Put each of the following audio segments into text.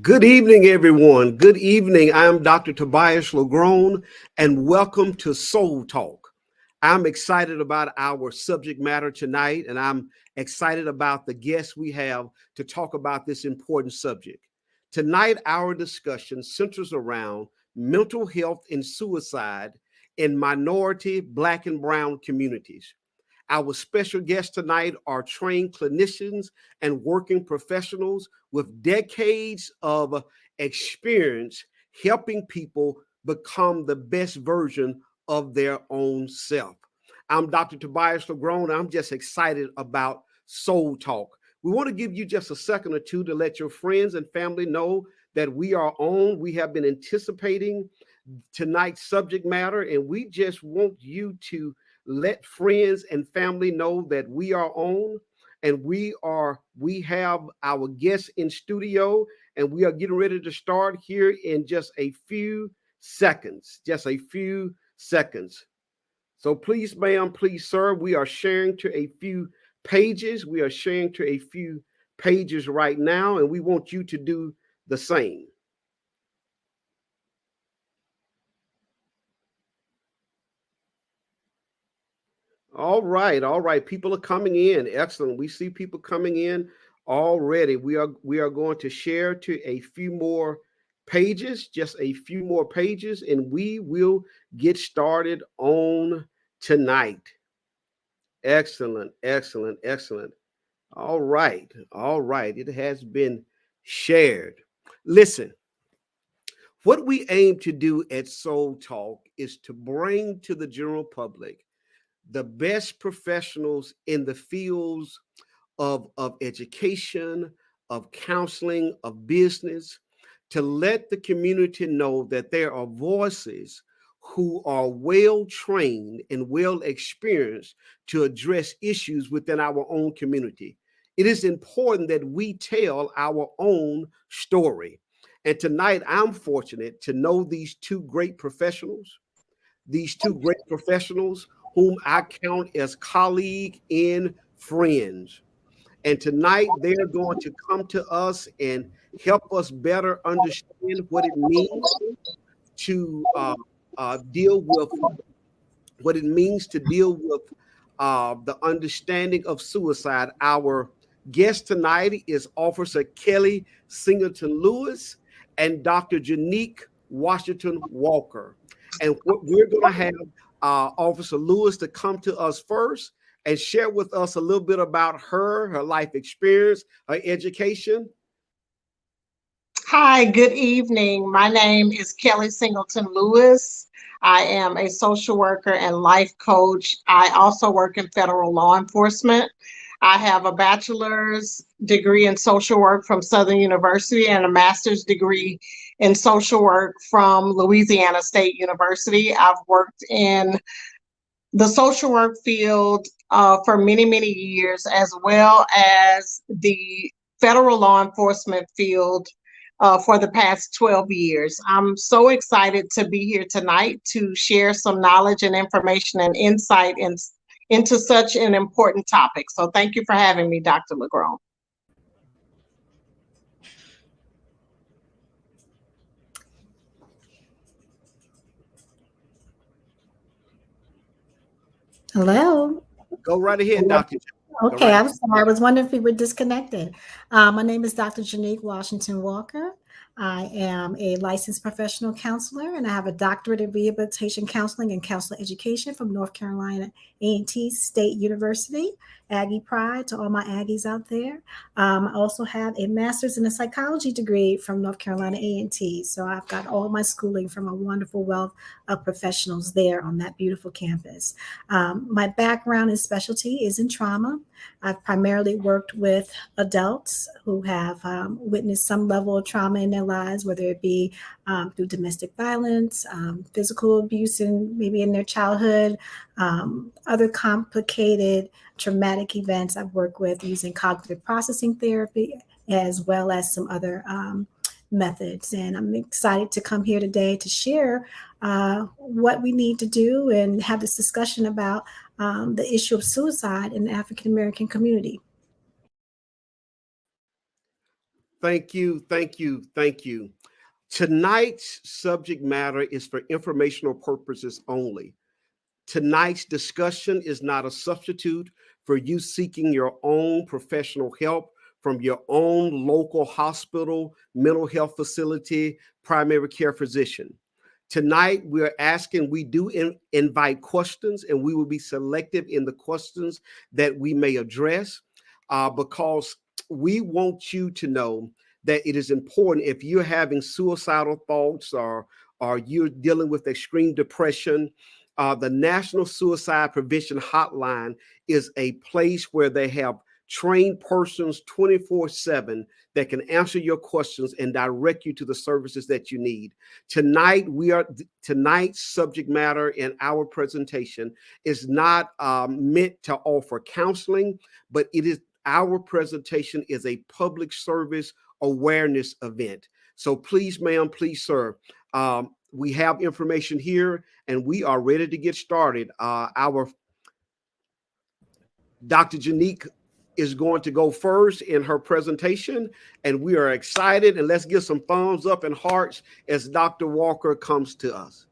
Good evening, everyone. Good evening. I'm Dr. Tobias LaGrone, and welcome to Soul Talk. I'm excited about our subject matter tonight, and I'm excited about the guests we have to talk about this important subject. Tonight, our discussion centers around mental health and suicide in minority, Black, and Brown communities. Our special guests tonight are trained clinicians and working professionals with decades of experience helping people become the best version of their own self. I'm Dr. Tobias LaGrone. I'm just excited about Soul Talk. We want to give you just a second or two to let your friends and family know that we are on. We have been anticipating tonight's subject matter, and we just want you to let friends and family know that we are on, and we have our guests in studio, and we are getting ready to start here in just a few seconds. So please, ma'am, please, sir, we are sharing to a few pages. We are sharing to a few pages right now, and we want you to do the same. All right, all right. People are coming in. Excellent. We see people coming in already. We are going to share to a few more pages, just a few more pages, and we will get started on tonight. Excellent, excellent, excellent. All right, all right. It has been shared. Listen, what we aim to do at Soul Talk is to bring to the general public the best professionals in the fields of education, of counseling, of business, to let the community know that there are voices who are well trained and well experienced to address issues within our own community. It is important that we tell our own story. And tonight, I'm fortunate to know these two great professionals whom I count as colleagues and friends. And tonight they're going to come to us and help us better understand what it means to deal with the understanding of suicide. Our guest tonight is Officer Kelli Singleton Louis and Dr. Janique Washington Walker. And what we're going to have Officer Lewis to come to us first and share with us a little bit about her life experience, her education. Hi, good evening. My name is Kelli Singleton Louis. I am a social worker and life coach. I also work in federal law enforcement. I have a bachelor's degree in social work from Southern University and a master's degree in social work from Louisiana State University. I've worked in the social work field for many, many years, as well as the federal law enforcement field for the past 12 years. I'm so excited to be here tonight to share some knowledge and information and insight into such an important topic. So thank you for having me, Dr. LaGrone. Hello. Go right ahead, Dr. Okay, Right. I'm sorry. I was wondering if we were disconnected. My name is Dr. Janique Washington Walker. I am a licensed professional counselor, and I have a doctorate in rehabilitation counseling and counselor education from North Carolina A&T State University. Aggie Pride to all my Aggies out there. I also have a master's in a psychology degree from North Carolina A&T. So I've got all my schooling from a wonderful wealth of professionals there on that beautiful campus. My background and specialty is in trauma. I've primarily worked with adults who have witnessed some level of trauma in their lives, whether it be through domestic violence, physical abuse, and maybe in their childhood, other complicated traumatic events. I've worked with using cognitive processing therapy as well as some other methods. And I'm excited to come here today to share what we need to do and have this discussion about the issue of suicide in the African American community. Thank you, thank you, thank you. Tonight's subject matter is for informational purposes only. Tonight's discussion is not a substitute for you seeking your own professional help from your own local hospital, mental health facility, primary care physician. Tonight, we do invite questions, and we will be selective in the questions that we may address because we want you to know that it is important if you're having suicidal thoughts or you're dealing with extreme depression. The National Suicide Prevention Hotline is a place where they have trained persons 24/7 that can answer your questions and direct you to the services that you need. Tonight's subject matter in our presentation is not meant to offer counseling, but our presentation is a public service awareness event. So please, ma'am, please, sir, we have information here and we are ready to get started. Our Dr. Janique is going to go first in her presentation, and we are excited. And let's give some thumbs up and hearts as Dr. Walker comes to us.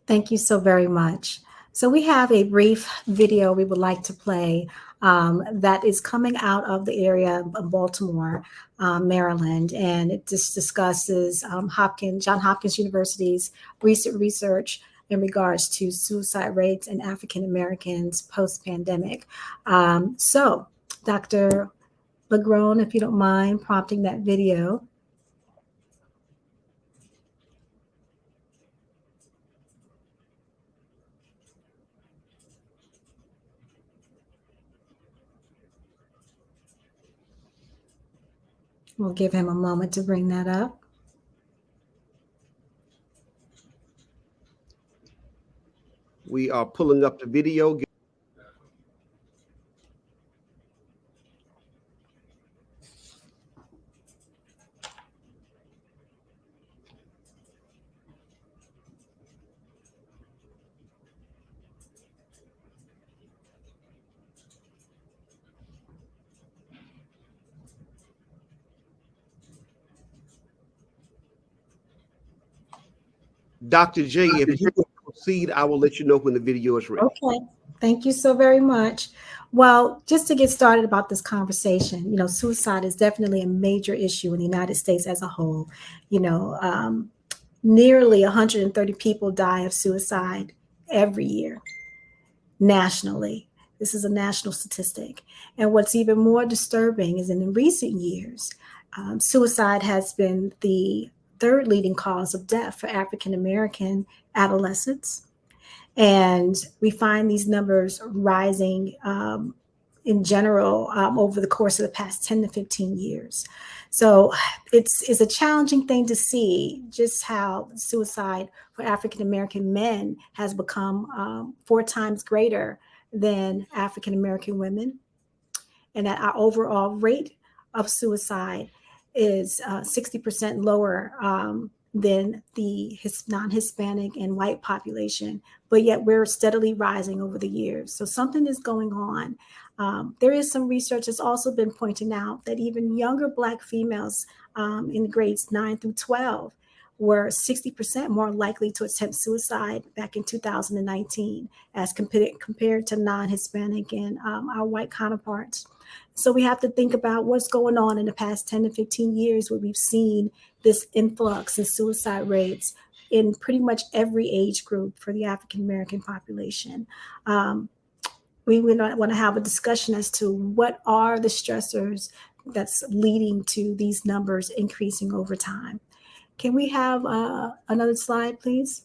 Thank you so very much. So we have a brief video we would like to play that is coming out of the area of Baltimore, Maryland, and it just discusses John Hopkins University's recent research in regards to suicide rates in African Americans post-pandemic. So Dr. LaGrone, if you don't mind prompting that video. We'll give him a moment to bring that up. We are pulling up the video. Dr. J, if you will proceed, I will let you know when the video is ready. Okay, thank you so very much. Well, just to get started about this conversation, suicide is definitely a major issue in the United States as a whole. Nearly 130 people die of suicide every year nationally. This is a national statistic. And what's even more disturbing is in recent years, suicide has been the third leading cause of death for African American adolescents. And we find these numbers rising in general over the course of the past 10 to 15 years. So it's a challenging thing to see just how suicide for African American men has become 4 times greater than African American women, and that our overall rate of suicide is 60% lower than the non-Hispanic and white population, but yet we're steadily rising over the years. So something is going on. There is some research that's also been pointing out that even younger Black females in grades 9 through 12 were 60% more likely to attempt suicide back in 2019 as compared to non-Hispanic and our white counterparts. So we have to think about what's going on in the past 10 to 15 years where we've seen this influx in suicide rates in pretty much every age group for the African American population. We want to have a discussion as to what are the stressors that's leading to these numbers increasing over time. Can we have another slide, please?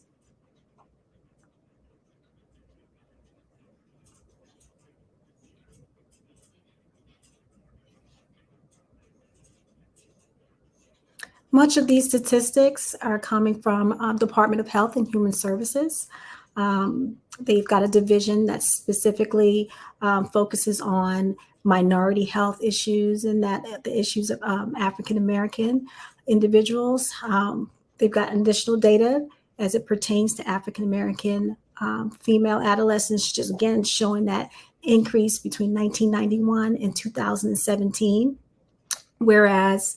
Much of these statistics are coming from Department of Health and Human Services. They've got a division that specifically focuses on minority health issues and that the issues of African American individuals. They've got additional data as it pertains to African American female adolescents, just again showing that increased between 1991 and 2017, whereas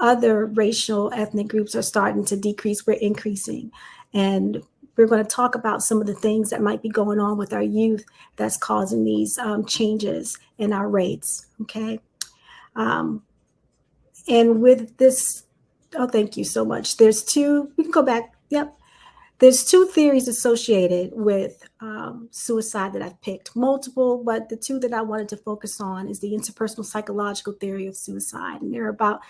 other racial ethnic groups are starting to decrease, we're increasing. And we're going to talk about some of the things that might be going on with our youth that's causing these changes in our rates. Okay. And with this, oh, thank you so much. There's two, we can go back. Yep. There's two theories associated with suicide that I've picked, multiple, but the two that I wanted to focus on is the interpersonal psychological theory of suicide. And there are about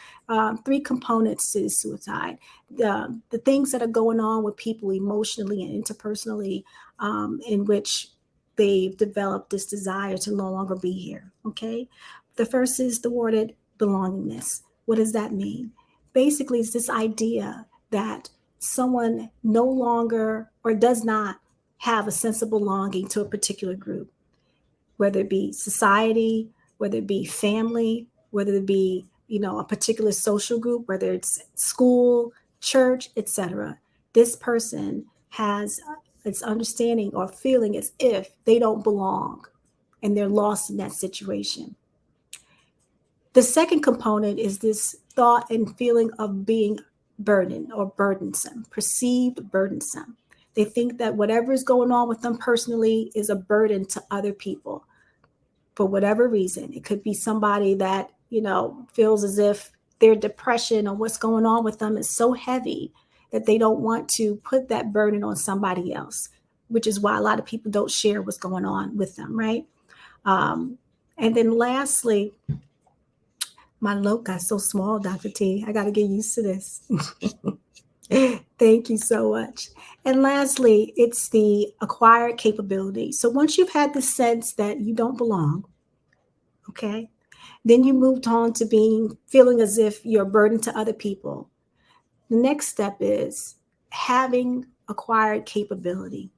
three components to suicide. The things that are going on with people emotionally and interpersonally, in which they've developed this desire to no longer be here. Okay. The first is the worded belongingness. What does that mean? Basically, it's this idea that someone no longer or does not have a sense of belonging to a particular group, whether it be society, whether it be family, whether it be, a particular social group, whether it's school, church, etc. This person has its understanding or feeling as if they don't belong and they're lost in that situation. The second component is this thought and feeling of being burdened or burdensome, perceived burdensome. They think that whatever is going on with them personally is a burden to other people for whatever reason. It could be somebody that, feels as if their depression or what's going on with them is so heavy that they don't want to put that burden on somebody else, which is why a lot of people don't share what's going on with them, right? And then lastly, my note got so small, Dr. T. I got to get used to this. Thank you so much. And lastly, it's the acquired capability. So once you've had the sense that you don't belong, okay, then you moved on to feeling as if you're a burden to other people. The next step is having acquired capability,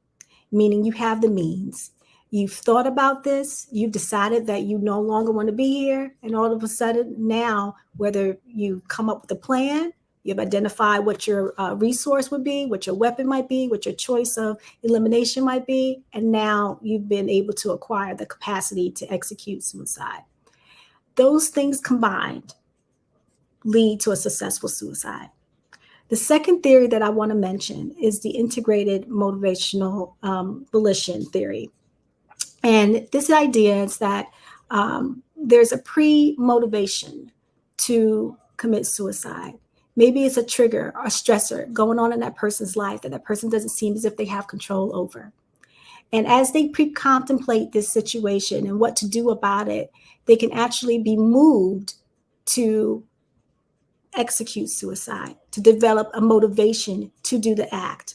meaning you have the means. You've thought about this, you've decided that you no longer want to be here, and all of a sudden now, whether you come up with a plan, you've identified what your resource would be, what your weapon might be, what your choice of elimination might be, and now you've been able to acquire the capacity to execute suicide. Those things combined lead to a successful suicide. The second theory that I want to mention is the integrated motivational volition theory. And this idea is that there's a pre-motivation to commit suicide. Maybe it's a trigger or a stressor going on in that person's life that person doesn't seem as if they have control over. And as they pre-contemplate this situation and what to do about it, they can actually be moved to execute suicide, to develop a motivation to do the act.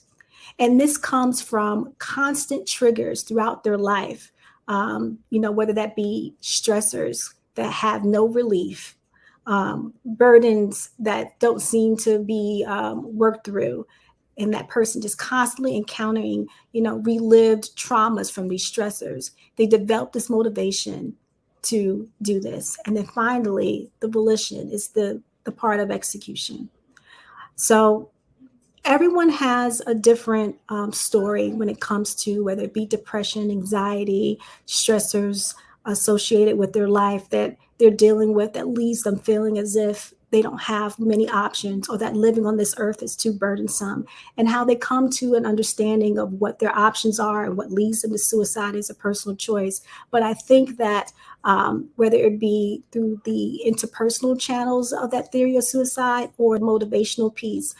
And this comes from constant triggers throughout their life, whether that be stressors that have no relief, burdens that don't seem to be worked through, and that person just constantly encountering, relived traumas from these stressors. They develop this motivation to do this. And then finally, the volition is the part of execution. So everyone has a different story when it comes to whether it be depression, anxiety, stressors associated with their life that they're dealing with that leaves them feeling as if they don't have many options or that living on this earth is too burdensome, and how they come to an understanding of what their options are and what leads them to suicide is a personal choice. But I think that whether it be through the interpersonal channels of that theory of suicide or motivational piece,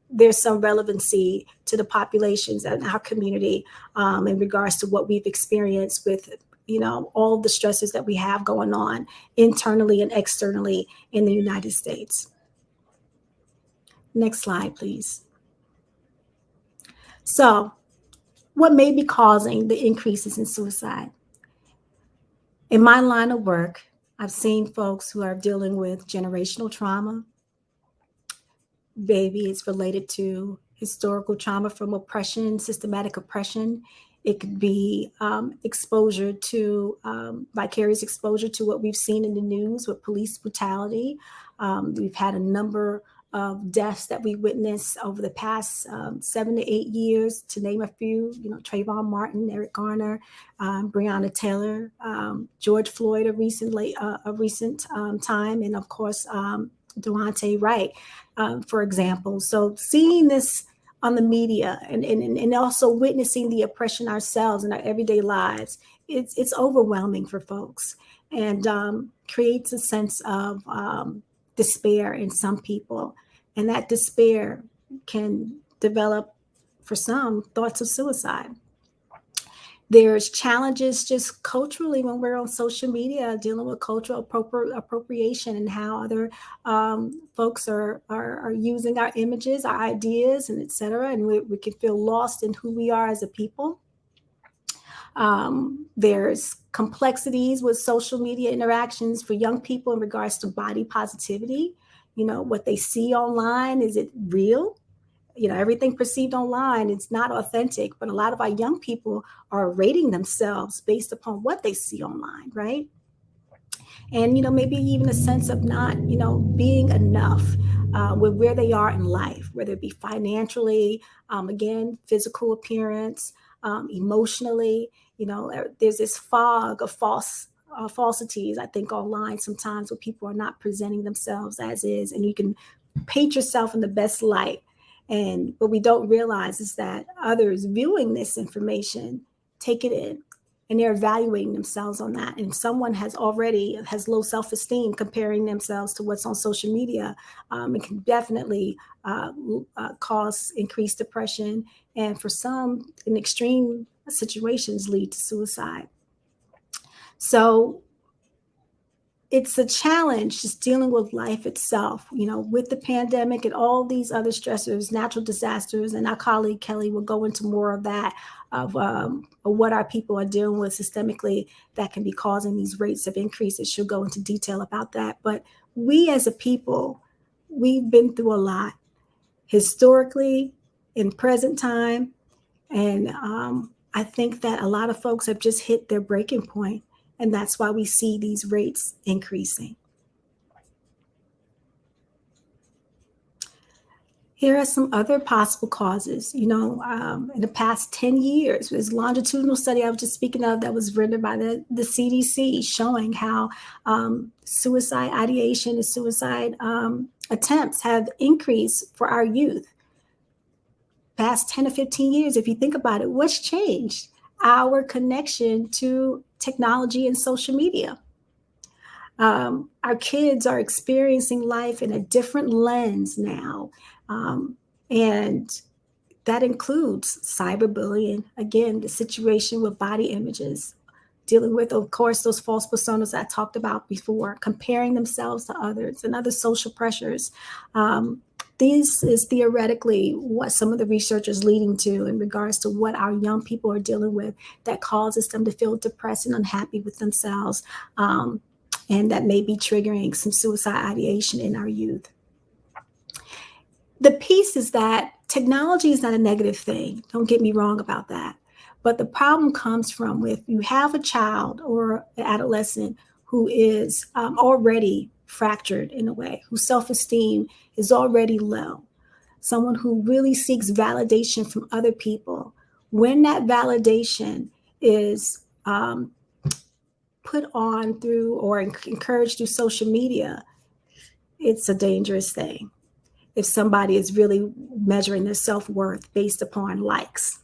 there's some relevancy to the populations and our community in regards to what we've experienced with all the stresses that we have going on internally and externally in the United States. Next slide, please. So, what may be causing the increases in suicide? In my line of work, I've seen folks who are dealing with generational trauma. Maybe it's related to historical trauma from oppression, systematic oppression. It could be exposure to vicarious exposure to what we've seen in the news with police brutality. We've had a number of deaths that we witnessed over the past 7 to 8 years, to name a few, Trayvon Martin, Eric Garner, Breonna Taylor, George Floyd, a recent time, and of course, Deontay Wright, for example. So seeing this on the media and also witnessing the oppression ourselves in our everyday lives, it's overwhelming for folks, and creates a sense of despair in some people. And that despair can develop, for some, thoughts of suicide. There's challenges just culturally when we're on social media dealing with cultural appropriation and how other folks are using our images, our ideas, and et cetera. And we can feel lost in who we are as a people. There's complexities with social media interactions for young people in regards to body positivity. What they see online, is it real? Everything perceived online, it's not authentic, but a lot of our young people are rating themselves based upon what they see online, right? And, maybe even a sense of not, being enough with where they are in life, whether it be financially, again, physical appearance, emotionally. There's this fog of falsities, I think, online sometimes, where people are not presenting themselves as is, and you can paint yourself in the best light. And what we don't realize is that others viewing this information take it in, and they're evaluating themselves on that. And someone has low self-esteem comparing themselves to what's on social media. It can definitely cause increased depression, and for some, in extreme situations, lead to suicide. So it's a challenge just dealing with life itself, with the pandemic and all these other stressors, natural disasters. And our colleague Kelli will go into more of that, of what our people are dealing with systemically that can be causing these rates of increases. She'll go into detail about that. But we as a people, we've been through a lot historically, in present time. And I think that a lot of folks have just hit their breaking point. And that's why we see these rates increasing. Here are some other possible causes. In the past 10 years, there's a longitudinal study I was just speaking of that was written by the CDC, showing how suicide ideation and suicide attempts have increased for our youth. Past 10 to 15 years, if you think about it, what's changed? Our connection to technology and social media. Our kids are experiencing life in a different lens now. And that includes cyberbullying. Again, the situation with body images, dealing with, of course, those false personas I talked about before, comparing themselves to others, and other social pressures. This is theoretically what some of the research is leading to in regards to what our young people are dealing with that causes them to feel depressed and unhappy with themselves, and that may be triggering some suicide ideation in our youth. The piece is that technology is not a negative thing. Don't get me wrong about that. But the problem comes from if you have a child or an adolescent who is already fractured in a way, whose self-esteem is already low, someone who really seeks validation from other people. When that validation is put on through or encouraged through social media, it's a dangerous thing. If somebody is really measuring their self-worth based upon likes.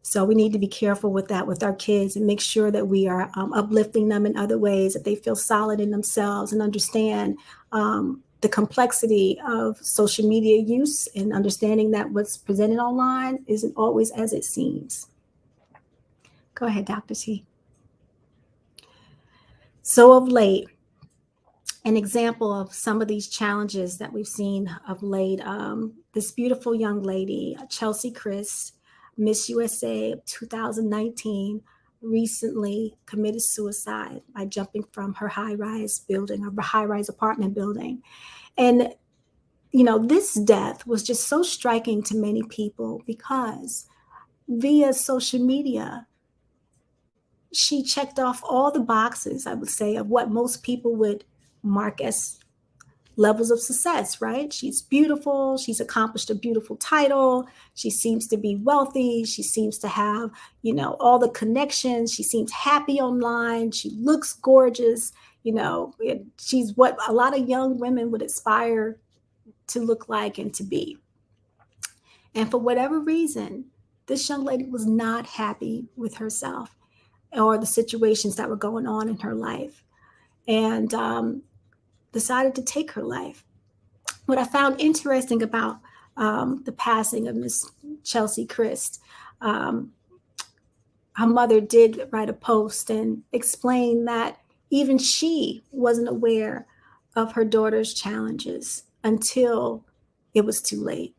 So we need to be careful with that with our kids and make sure that we are uplifting them in other ways, that they feel solid in themselves and understand the complexity of social media use, and understanding that what's presented online isn't always as it seems. Go ahead, Dr. T. So of late, an example of some of these challenges that we've seen of late, this beautiful young lady, Chelsea Chris, Miss USA 2019, recently committed suicide by jumping from her high-rise building, or high-rise apartment building. And, this death was just so striking to many people because via social media, she checked off all the boxes, I would say, of what most people would mark as levels of success, right? She's beautiful. She's accomplished a beautiful title. She seems to be wealthy. She seems to have, all the connections. She seems happy online. She looks gorgeous. She's what a lot of young women would aspire to look like and to be. And for whatever reason, this young lady was not happy with herself or the situations that were going on in her life, and decided to take her life. What I found interesting about the passing of Miss Chelsea Christ, her mother did write a post and explain that even she wasn't aware of her daughter's challenges until it was too late.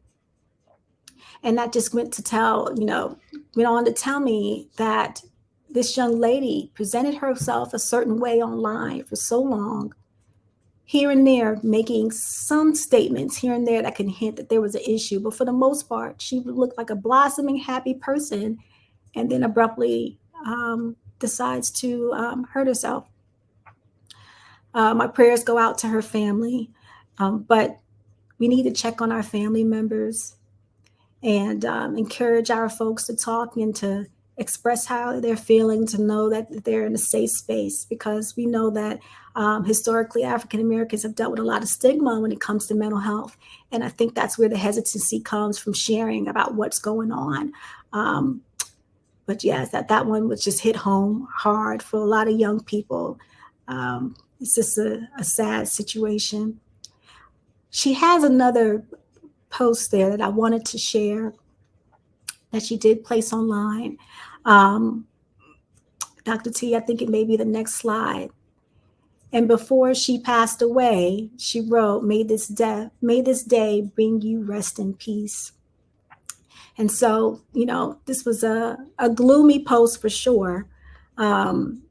And that just went on to tell me that this young lady presented herself a certain way online for so long, here and there, making some statements here and there that can hint that there was an issue. But for the most part, she would look like a blossoming, happy person, and then abruptly decides to hurt herself. My prayers go out to her family, but we need to check on our family members and encourage our folks to talk and to express how they're feeling, to know that they're in a safe space, because we know that historically African Americans have dealt with a lot of stigma when it comes to mental health. And I think that's where the hesitancy comes from, sharing about what's going on. But yes, that one was just hit home hard for a lot of young people. It's just a sad situation. She has another post there that I wanted to share that she did place online. Dr. T, I think it may be the next slide. And before she passed away, she wrote, may this day bring you rest in peace. And so, this was a gloomy post for sure. And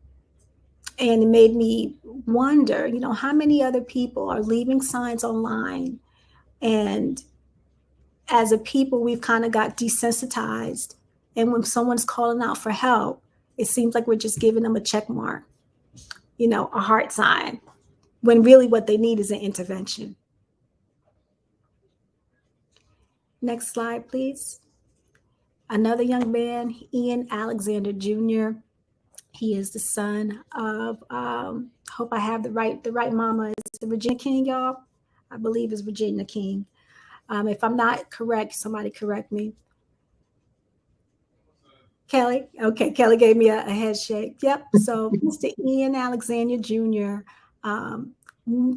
it made me wonder, how many other people are leaving signs online, and as a people, we've kind of got desensitized. And when someone's calling out for help, it seems like we're just giving them a check mark, a heart sign, when really what they need is an intervention. Next slide, please. Another young man, Ian Alexander Jr. He is the son of, hope I have the right mama. Is it Virginia King, y'all? I believe it's Virginia King. If I'm not correct, somebody correct me. Kelly? Okay, Kelly gave me a head shake. Yep, so Mr. Ian Alexander Jr.,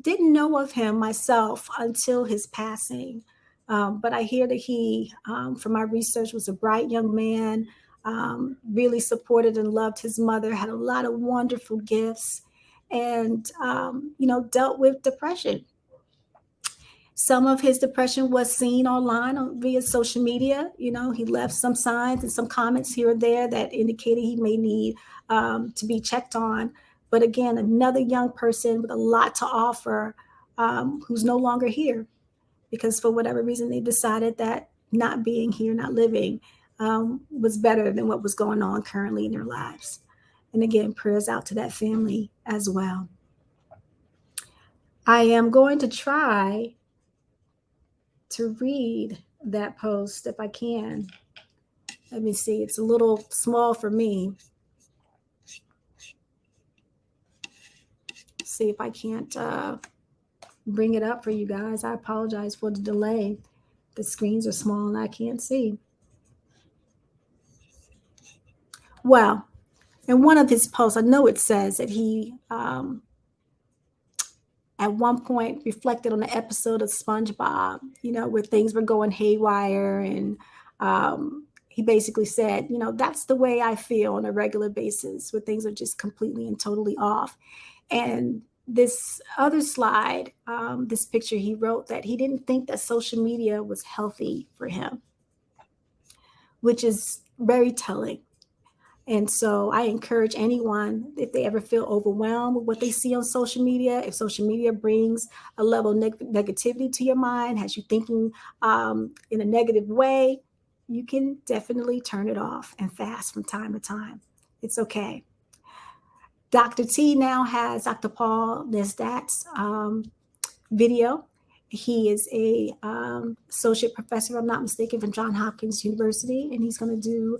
didn't know of him myself until his passing. But I hear that he, from my research, was a bright young man, really supported and loved his mother, had a lot of wonderful gifts, and, dealt with depression. Some of his depression was seen online via social media. He left some signs and some comments here or there that indicated he may need to be checked on. But again, another young person with a lot to offer, who's no longer here, because for whatever reason, they decided that not being here, not living, was better than what was going on currently in their lives. And again, prayers out to that family as well. I am going to try to read that post if I can. Let me see. It's a little small for me. See if I can't bring it up for you guys. I apologize for the delay. The screens are small and I can't see. Well, in one of his posts, I know it says that he at one point reflected on the episode of SpongeBob, where things were going haywire. And he basically said, that's the way I feel on a regular basis, where things are just completely and totally off. And this other slide, this picture, he wrote that he didn't think that social media was healthy for him, which is very telling. And so I encourage anyone, if they ever feel overwhelmed with what they see on social media, if social media brings a level of negativity to your mind, has you thinking in a negative way, you can definitely turn it off and fast from time to time. It's okay. Dr. T now has Dr. Paul Nesdat's video. He is a associate professor, if I'm not mistaken, from Johns Hopkins University, and he's going to do.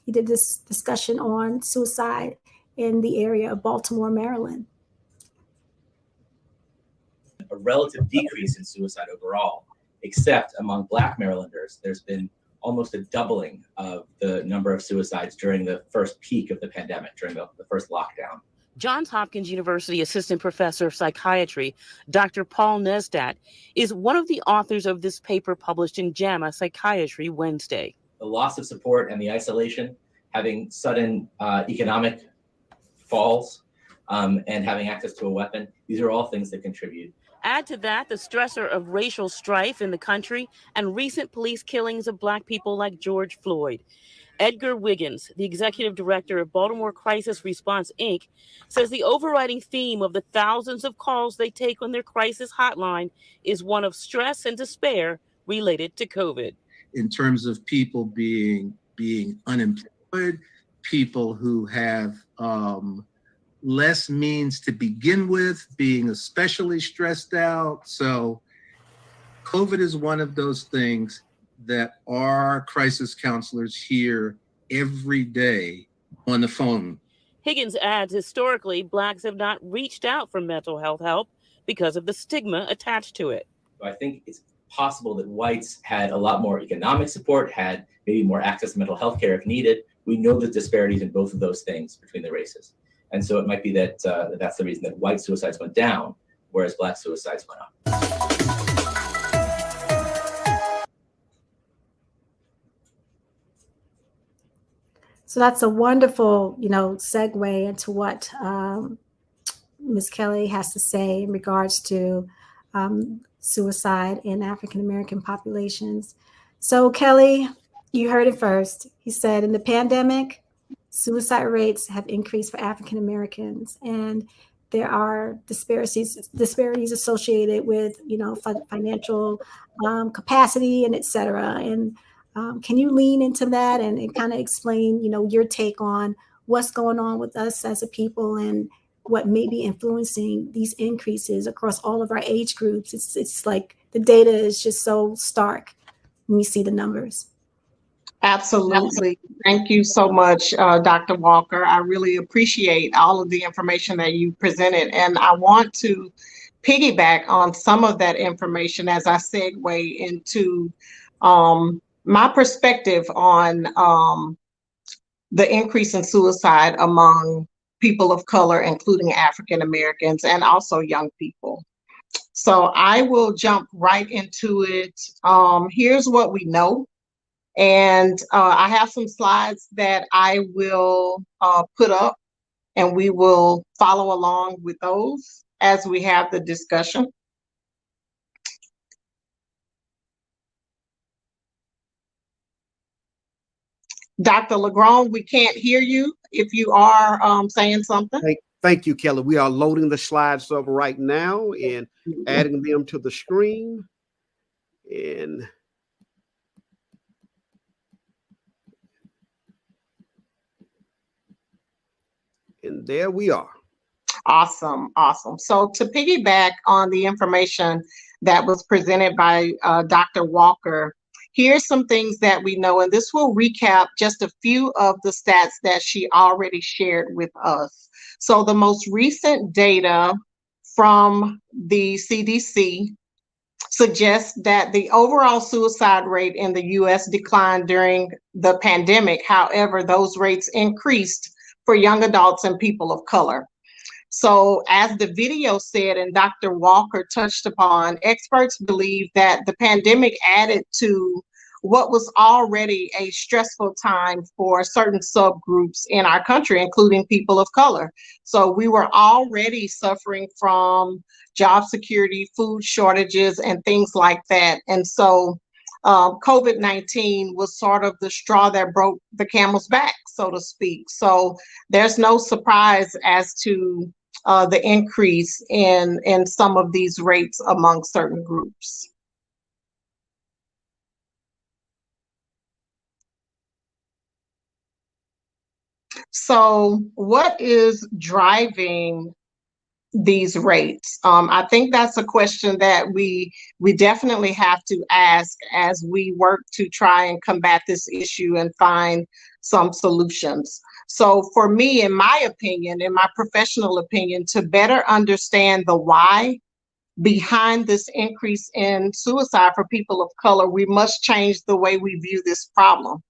He did this discussion on suicide in the area of Baltimore, Maryland. A relative decrease in suicide overall, except among Black Marylanders, there's been almost a doubling of the number of suicides during the first peak of the pandemic, during the first lockdown. Johns Hopkins University Assistant Professor of Psychiatry, Dr. Paul Nesdat, is one of the authors of this paper published in JAMA Psychiatry Wednesday. The loss of support and the isolation, having sudden economic falls, and having access to a weapon, these are all things that contribute. Add to that the stressor of racial strife in the country and recent police killings of Black people like George Floyd. Edgar Wiggins, the executive director of Baltimore Crisis Response, Inc., says the overriding theme of the thousands of calls they take on their crisis hotline is one of stress and despair related to COVID. In terms of people being unemployed, people who have less means to begin with, being especially stressed out. So COVID is one of those things that our crisis counselors hear every day on the phone. Higgins adds, historically, Blacks have not reached out for mental health help because of the stigma attached to it. I think it's possible that whites had a lot more economic support, had maybe more access to mental health care if needed. We know the disparities in both of those things between the races. And so it might be that that's the reason that white suicides went down, whereas Black suicides went up. So that's a wonderful, segue into what Ms. Kelli has to say in regards to suicide in African American populations. So Kelli, you heard it first. He said in the pandemic, suicide rates have increased for African Americans, and there are disparities associated with, financial capacity and et cetera. And can you lean into that and kind of explain, your take on what's going on with us as a people and what may be influencing these increases across all of our age groups? It's like the data is just so stark when we see the numbers. Absolutely. Thank you so much, Dr. Walker. I really appreciate all of the information that you presented. And I want to piggyback on some of that information as I segue into my perspective on the increase in suicide among people of color, including African Americans and also young people. So I will jump right into it. Here's what we know. And I have some slides that I will put up, and we will follow along with those as we have the discussion. Dr. LaGrone, we can't hear you if you are saying something. Thank you, Kelli. We are loading the slides up right now and adding them to the screen. And there we are. Awesome. So to piggyback on the information that was presented by Dr. Walker, here's some things that we know, and this will recap just a few of the stats that she already shared with us. So the most recent data from the CDC suggests that the overall suicide rate in the US declined during the pandemic. However, those rates increased for young adults and people of color. So as the video said, and Dr. Walker touched upon, experts believe that the pandemic added to what was already a stressful time for certain subgroups in our country, including people of color. So we were already suffering from job security, food shortages, and things like that. And so COVID-19 was sort of the straw that broke the camel's back, so to speak. So there's no surprise as to the increase in some of these rates among certain groups. So what is driving these rates? I think that's a question that we definitely have to ask as we work to try and combat this issue and find some solutions. So for me, in my opinion, in my professional opinion, to better understand the why behind this increase in suicide for people of color, we must change the way we view this problem.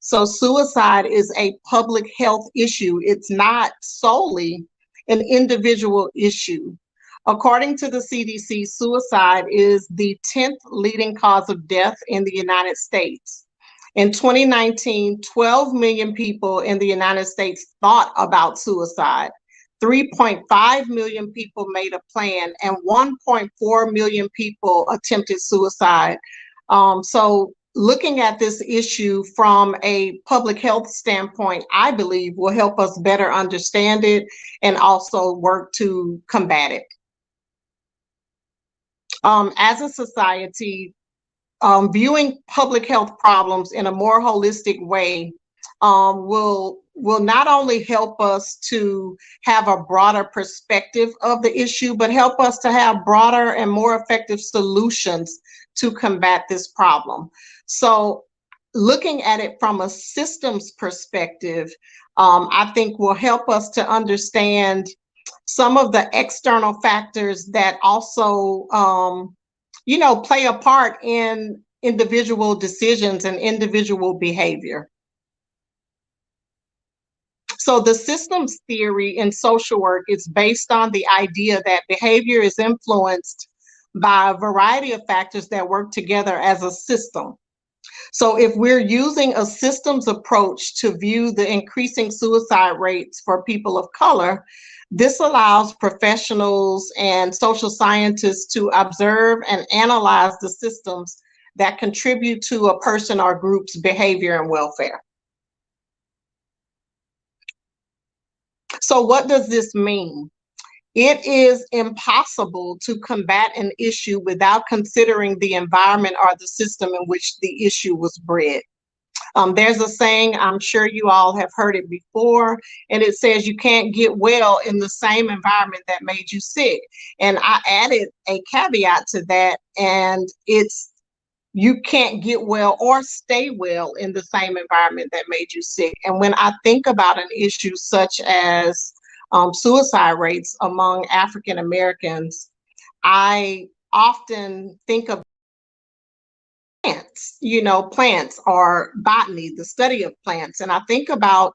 So suicide is a public health issue. It's not solely an individual issue. According to the CDC, suicide is the 10th leading cause of death in the United States. In 2019, 12 million people in the United States thought about suicide. 3.5 million people made a plan, and 1.4 million people attempted suicide. So looking at this issue from a public health standpoint, I believe will help us better understand it and also work to combat it. As a society, viewing public health problems in a more holistic way will not only help us to have a broader perspective of the issue, but help us to have broader and more effective solutions to combat this problem. So looking at it from a systems perspective, I think will help us to understand some of the external factors that also play a part in individual decisions and individual behavior. So the systems theory in social work is based on the idea that behavior is influenced by a variety of factors that work together as a system. So if we're using a systems approach to view the increasing suicide rates for people of color, this allows professionals and social scientists to observe and analyze the systems that contribute to a person or group's behavior and welfare. So what does this mean? It is impossible to combat an issue without considering the environment or the system in which the issue was bred. There's a saying, I'm sure you all have heard it before, and it says you can't get well in the same environment that made you sick. And I added a caveat to that, and it's you can't get well or stay well in the same environment that made you sick. And when I think about an issue such as suicide rates among African Americans, I often think of plants, plants or botany, the study of plants. And I think about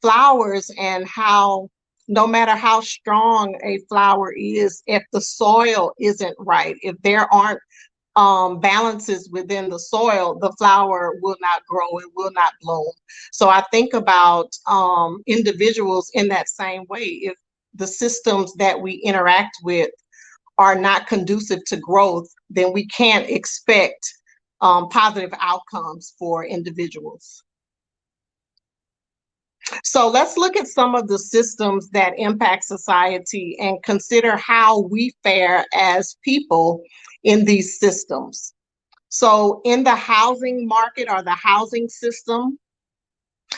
flowers and how no matter how strong a flower is, if the soil isn't right, if there aren't balances within the soil, the flower will not grow, it will not bloom. So I think about individuals in that same way. If the systems that we interact with are not conducive to growth, then we can't expect positive outcomes for individuals. So let's look at some of the systems that impact society and consider how we fare as people in these systems. So in the housing market or the housing system,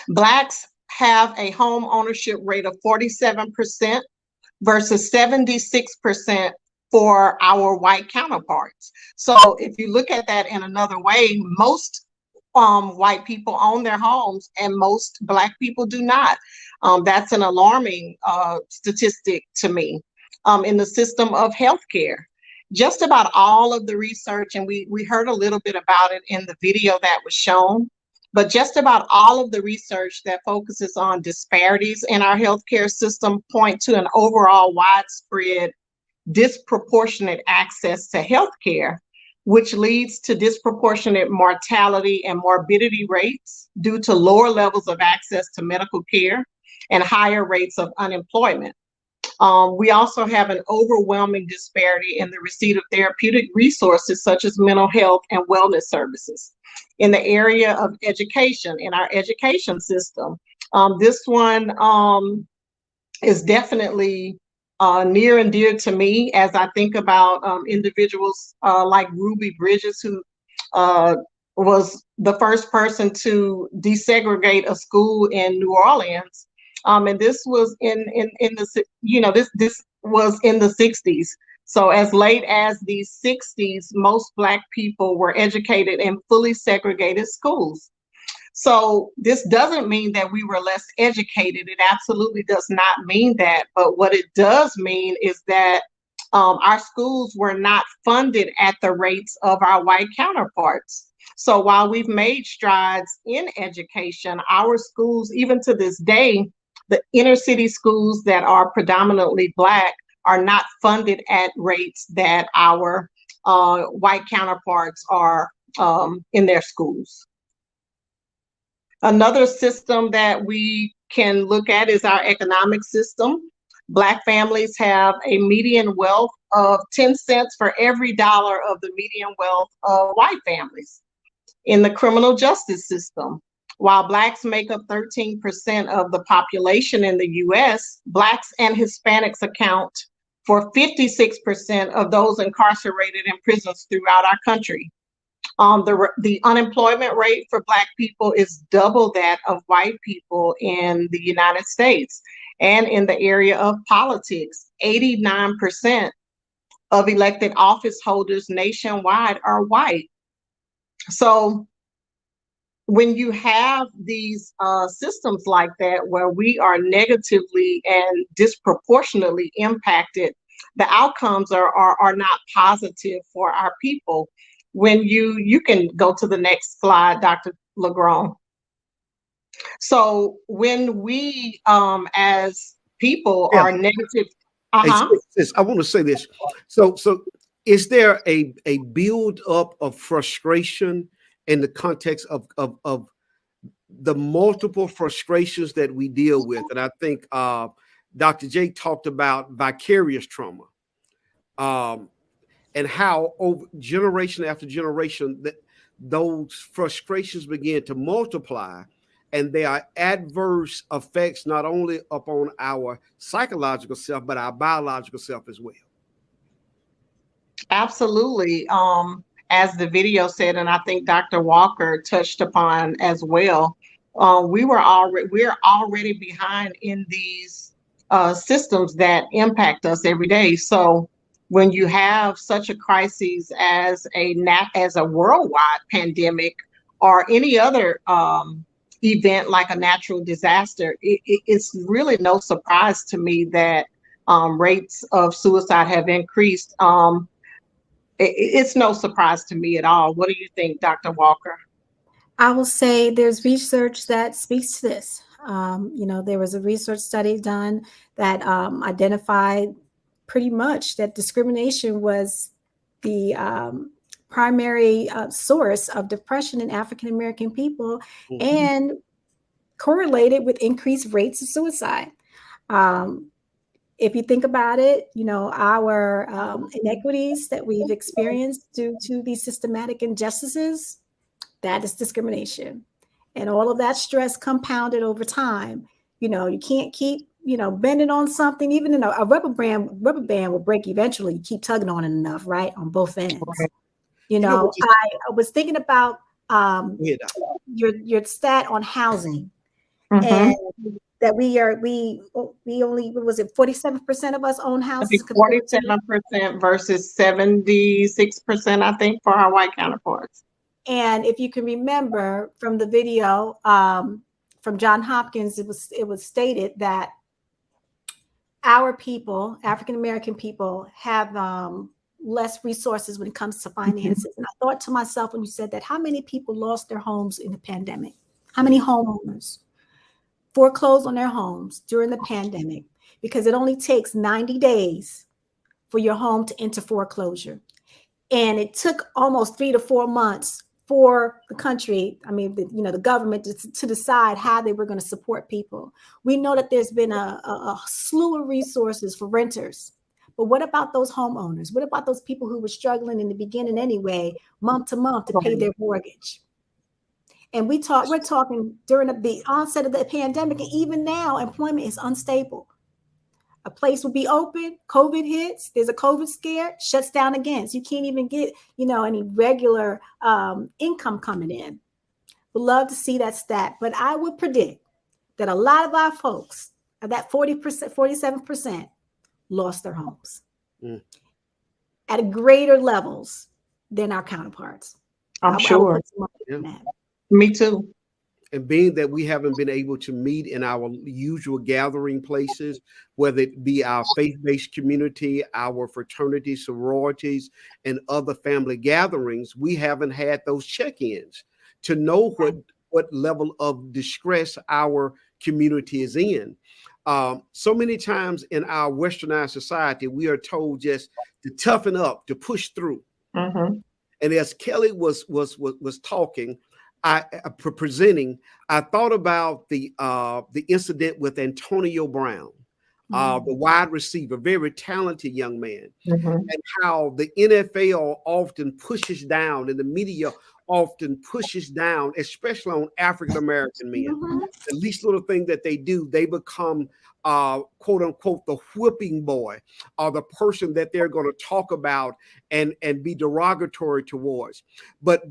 Blacks have a home ownership rate of 47% versus 76% for our white counterparts. So if you look at that in another way, most white people own their homes and most Black people do not. That's an alarming statistic to me. In the system of healthcare, just about all of the research, and we heard a little bit about it in the video that was shown, but just about all of the research that focuses on disparities in our healthcare system point to an overall widespread disproportionate access to healthcare, which leads to disproportionate mortality and morbidity rates due to lower levels of access to medical care and higher rates of unemployment. We also have an overwhelming disparity in the receipt of therapeutic resources such as mental health and wellness services. In the area of education, in our education system, this one is definitely near and dear to me as I think about individuals like Ruby Bridges, who was the first person to desegregate a school in New Orleans. And this was in the, this was in the 60s. So as late as the 60s, most Black people were educated in fully segregated schools. So this doesn't mean that we were less educated. It absolutely does not mean that. But what it does mean is that our schools were not funded at the rates of our white counterparts. So while we've made strides in education, our schools, even to this day, the inner city schools that are predominantly Black are not funded at rates that our white counterparts are in their schools. Another system that we can look at is our economic system. Black families have a median wealth of 10 cents for every dollar of the median wealth of white families. In the criminal justice system, while Blacks make up 13% of the population in the US, Blacks and Hispanics account for 56% of those incarcerated in prisons throughout our country. The unemployment rate for Black people is double that of white people in the United States. And in the area of politics, 89% of elected office holders nationwide are white. So when you have these systems like that, where we are negatively and disproportionately impacted, the outcomes are not positive for our people. When you can go to the next slide, Dr. LaGrone. So when we as people are negative, Hey, sis, I want to say this. So is there a build up of frustration in the context of the multiple frustrations that we deal with? And I think Dr. J talked about vicarious trauma. And how over generation after generation that those frustrations begin to multiply, and they are adverse effects not only upon our psychological self but our biological self as well. Absolutely. As the video said, and I think Dr. Walker touched upon as well, we're already behind in these systems that impact us every day. So when you have such a crisis as a worldwide pandemic or any other event like a natural disaster, it's really no surprise to me that rates of suicide have increased. It's no surprise to me at all. What do you think, Dr. Walker? I will say there's research that speaks to this. There was a research study done that identified pretty much that discrimination was the primary source of depression in African American people, mm-hmm. and correlated with increased rates of suicide. If you think about it, our inequities that we've experienced due to these systematic injustices, that is discrimination. And all of that stress compounded over time. You can't keep, bending on something. Even in a rubber band will break eventually. You keep tugging on it enough, right? On both ends. Right. I was thinking about your stat on housing. Mm-hmm. And that we only, was it 47% of us own houses? 47% versus 76%, I think, for our white counterparts. And if you can remember from the video from Johns Hopkins, it was stated that our people, African American people, have less resources when it comes to finances. And I thought to myself when you said that, how many people lost their homes in the pandemic? How many homeowners foreclosed on their homes during the pandemic? Because it only takes 90 days for your home to enter foreclosure. And it took almost 3 to 4 months for the country, the government to decide how they were going to support people. We know that there's been a slew of resources for renters. But what about those homeowners? What about those people who were struggling in the beginning anyway, month to month, to pay their mortgage? And we're talking during the onset of the pandemic, and even now, employment is unstable. A place will be open, COVID hits, there's a COVID scare, shuts down again. So you can't even get, any regular income coming in. We'd love to see that stat, but I would predict that a lot of our folks, that 40%, 47%, lost their homes Mm. at greater levels than our counterparts. I'm sure. That. Me too. And being that we haven't been able to meet in our usual gathering places, whether it be our faith-based community, our fraternities, sororities, and other family gatherings, we haven't had those check-ins to know what level of distress our community is in. So many times in our westernized society, we are told just to toughen up, to push through. Mm-hmm. And as Kelli was talking, presenting, I thought about the incident with Antonio Brown, the wide receiver, very talented young man, Mm-hmm. and how the NFL often pushes down and the media often pushes down, especially on African American men. Mm-hmm. The least little thing that they do, they become quote unquote the whipping boy, or the person that they're going to talk about and be derogatory towards. But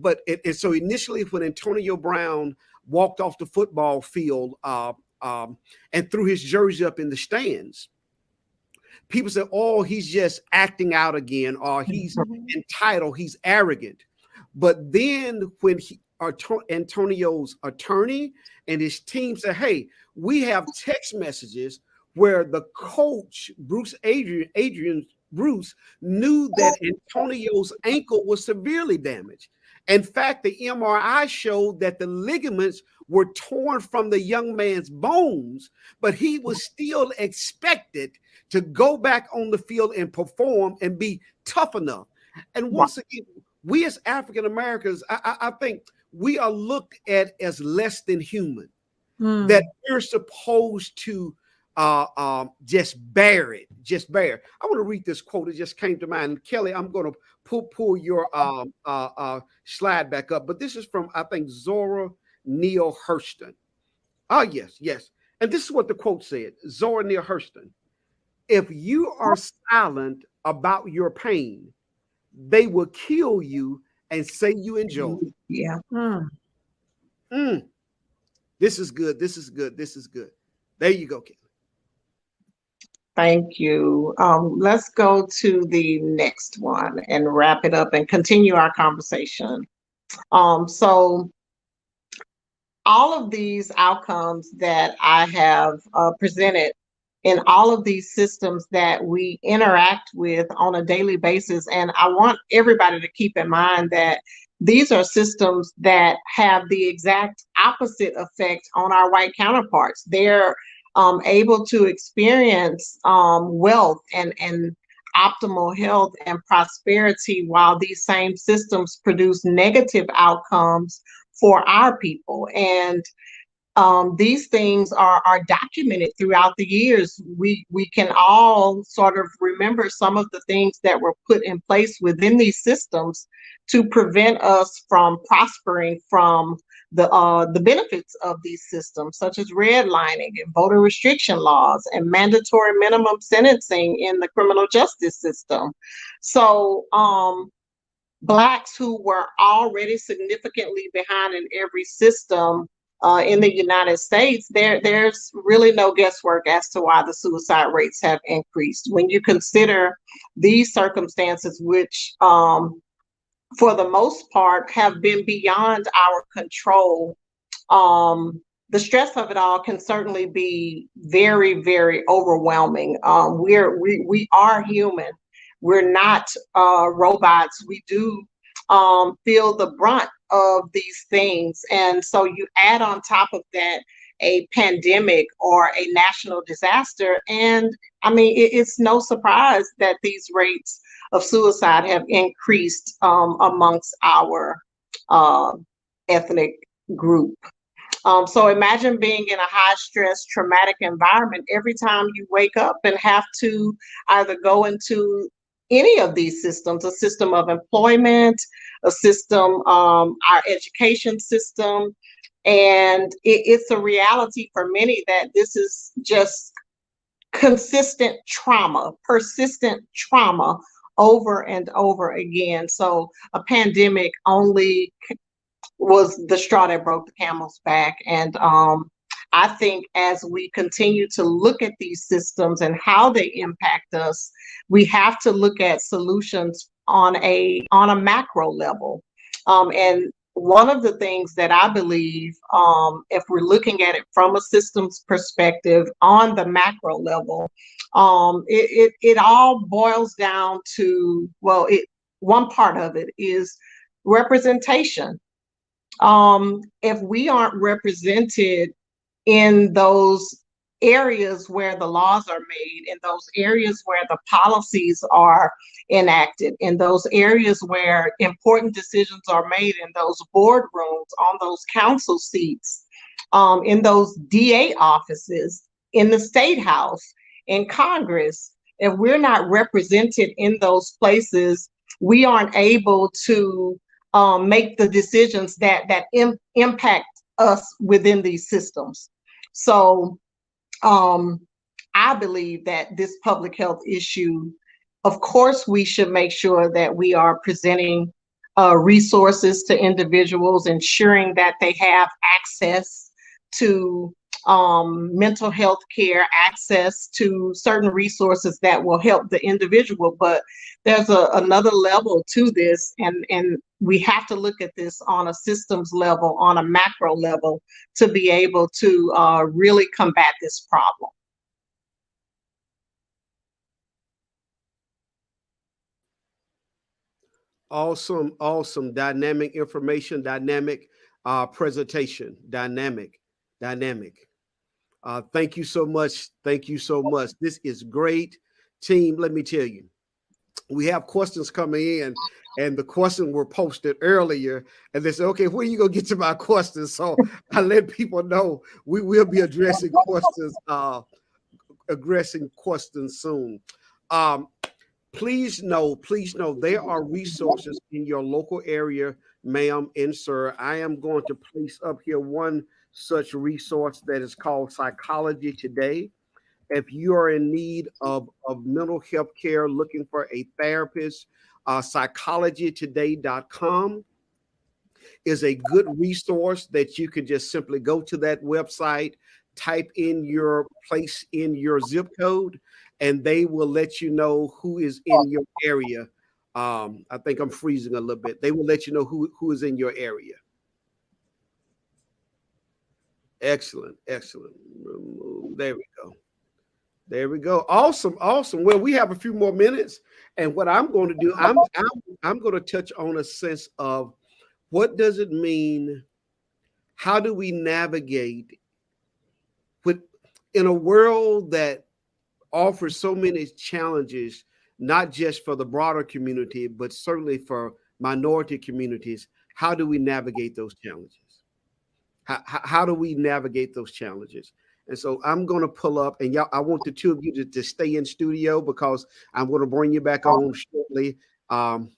so initially when Antonio Brown walked off the football field and threw his jersey up in the stands, people said, oh, he's just acting out again, or he's entitled, he's arrogant. But then when Antonio's attorney and his team said, hey, we have text messages where the coach, Adrian Bruce, knew that Antonio's ankle was severely damaged. In fact, the MRI showed that the ligaments were torn from the young man's bones, but he was still expected to go back on the field and perform and be tough enough. And once again, we as African Americans, I think we are looked at as less than human, that we're supposed to just bear it, just bear. I want to read this quote. It just came to mind. Kelli, I'm going to pull your slide back up, but this is from, I think, Zora Neale Hurston. Oh, yes. And this is what the quote said. Zora Neale Hurston: if you are silent about your pain, they will kill you and say you enjoy it. Yeah. This is good. There you go, Kelli. Thank you. Let's go to the next one and wrap it up and continue our conversation. So all of these outcomes that I have presented in all of these systems that we interact with on a daily basis, and I want everybody to keep in mind that these are systems that have the exact opposite effect on our white counterparts. They're able to experience wealth and optimal health and prosperity, while these same systems produce negative outcomes for our people. And these things are documented throughout the years. We can all sort of remember some of the things that were put in place within these systems to prevent us from prospering from the benefits of these systems, such as redlining and voter restriction laws and mandatory minimum sentencing in the criminal justice system. So Blacks who were already significantly behind in every system in the United States, there's really no guesswork as to why the suicide rates have increased. When you consider these circumstances, which for the most part have been beyond our control, the stress of it all can certainly be very, very overwhelming. We are human. We're not robots. We do feel the brunt of these things. And so you add on top of that a pandemic or a national disaster. And I mean, it's no surprise that these rates of suicide have increased amongst our ethnic group. So imagine being in a high stress, traumatic environment every time you wake up and have to either go into any of these systems, a system of employment, a system, our education system. And it's a reality for many that this is just consistent trauma, persistent trauma over and over again. So a pandemic only was the straw that broke the camel's back. And I think as we continue to look at these systems and how they impact us, we have to look at solutions on a macro level. And one of the things that I believe, if we're looking at it from a systems perspective on the macro level, it all boils down to, well, one part of it is representation. If we aren't represented in those areas where the laws are made, in those areas where the policies are enacted, in those areas where important decisions are made, in those boardrooms, on those council seats, in those DA offices, in the state house, in Congress, if we're not represented in those places, we aren't able to make the decisions that impact us within these systems. So I believe that this public health issue, of course, we should make sure that we are presenting resources to individuals, ensuring that they have access to mental health care, access to certain resources that will help the individual. But there's another level to this, and we have to look at this on a systems level, on a macro level, to be able to really combat this problem. Awesome, awesome. Dynamic information, dynamic presentation, dynamic. Thank you so much. Thank you so much. This is great. Team, let me tell you, we have questions coming in, and the questions were posted earlier, and they said, okay, when are you going to get to my questions? So I let people know we will be addressing questions soon. Please know there are resources in your local area, ma'am and sir. I am going to place up here one such resource that is called Psychology Today. If you are in need of mental health care, looking for a therapist, psychologytoday.com is a good resource that you can just simply go to that website, type in your place in your zip code, and they will let you know who is in your area. I think I'm freezing a little bit. They will let you know who is in your area. Excellent. There we go. There we go. Awesome. Well, we have a few more minutes, and what I'm going to do, I'm going to touch on a sense of what does it mean? How do we navigate in a world that offers so many challenges, not just for the broader community, but certainly for minority communities? How do we navigate those challenges? How do we navigate those challenges? And so I'm going to pull up, and y'all, I want the two of you to stay in studio because I'm going to bring you back on shortly. How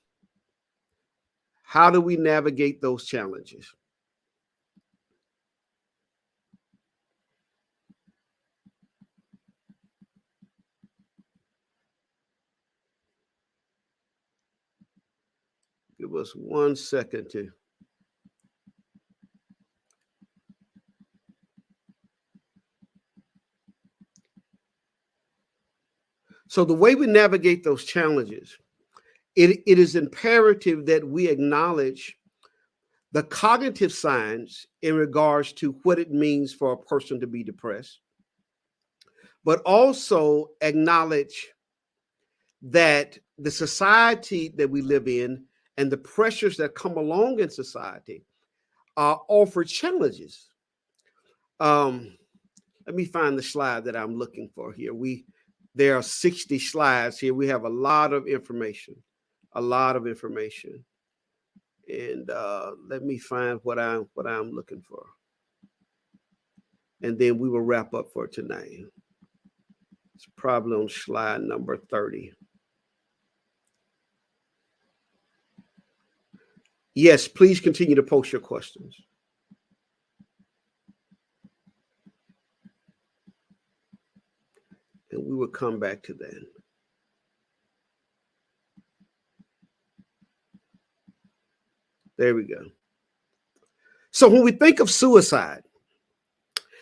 do we navigate those challenges? Give us 1 second to. So the way we navigate those challenges, it is imperative that we acknowledge the cognitive science in regards to what it means for a person to be depressed, but also acknowledge that the society that we live in and the pressures that come along in society offer challenges. Let me find the slide that I'm looking for here. There are 60 slides here. We have a lot of information. And let me find what I'm looking for. And then we will wrap up for tonight. It's probably on slide number 30. Yes, please continue to post your questions. And we will come back to that. There we go. So when we think of suicide,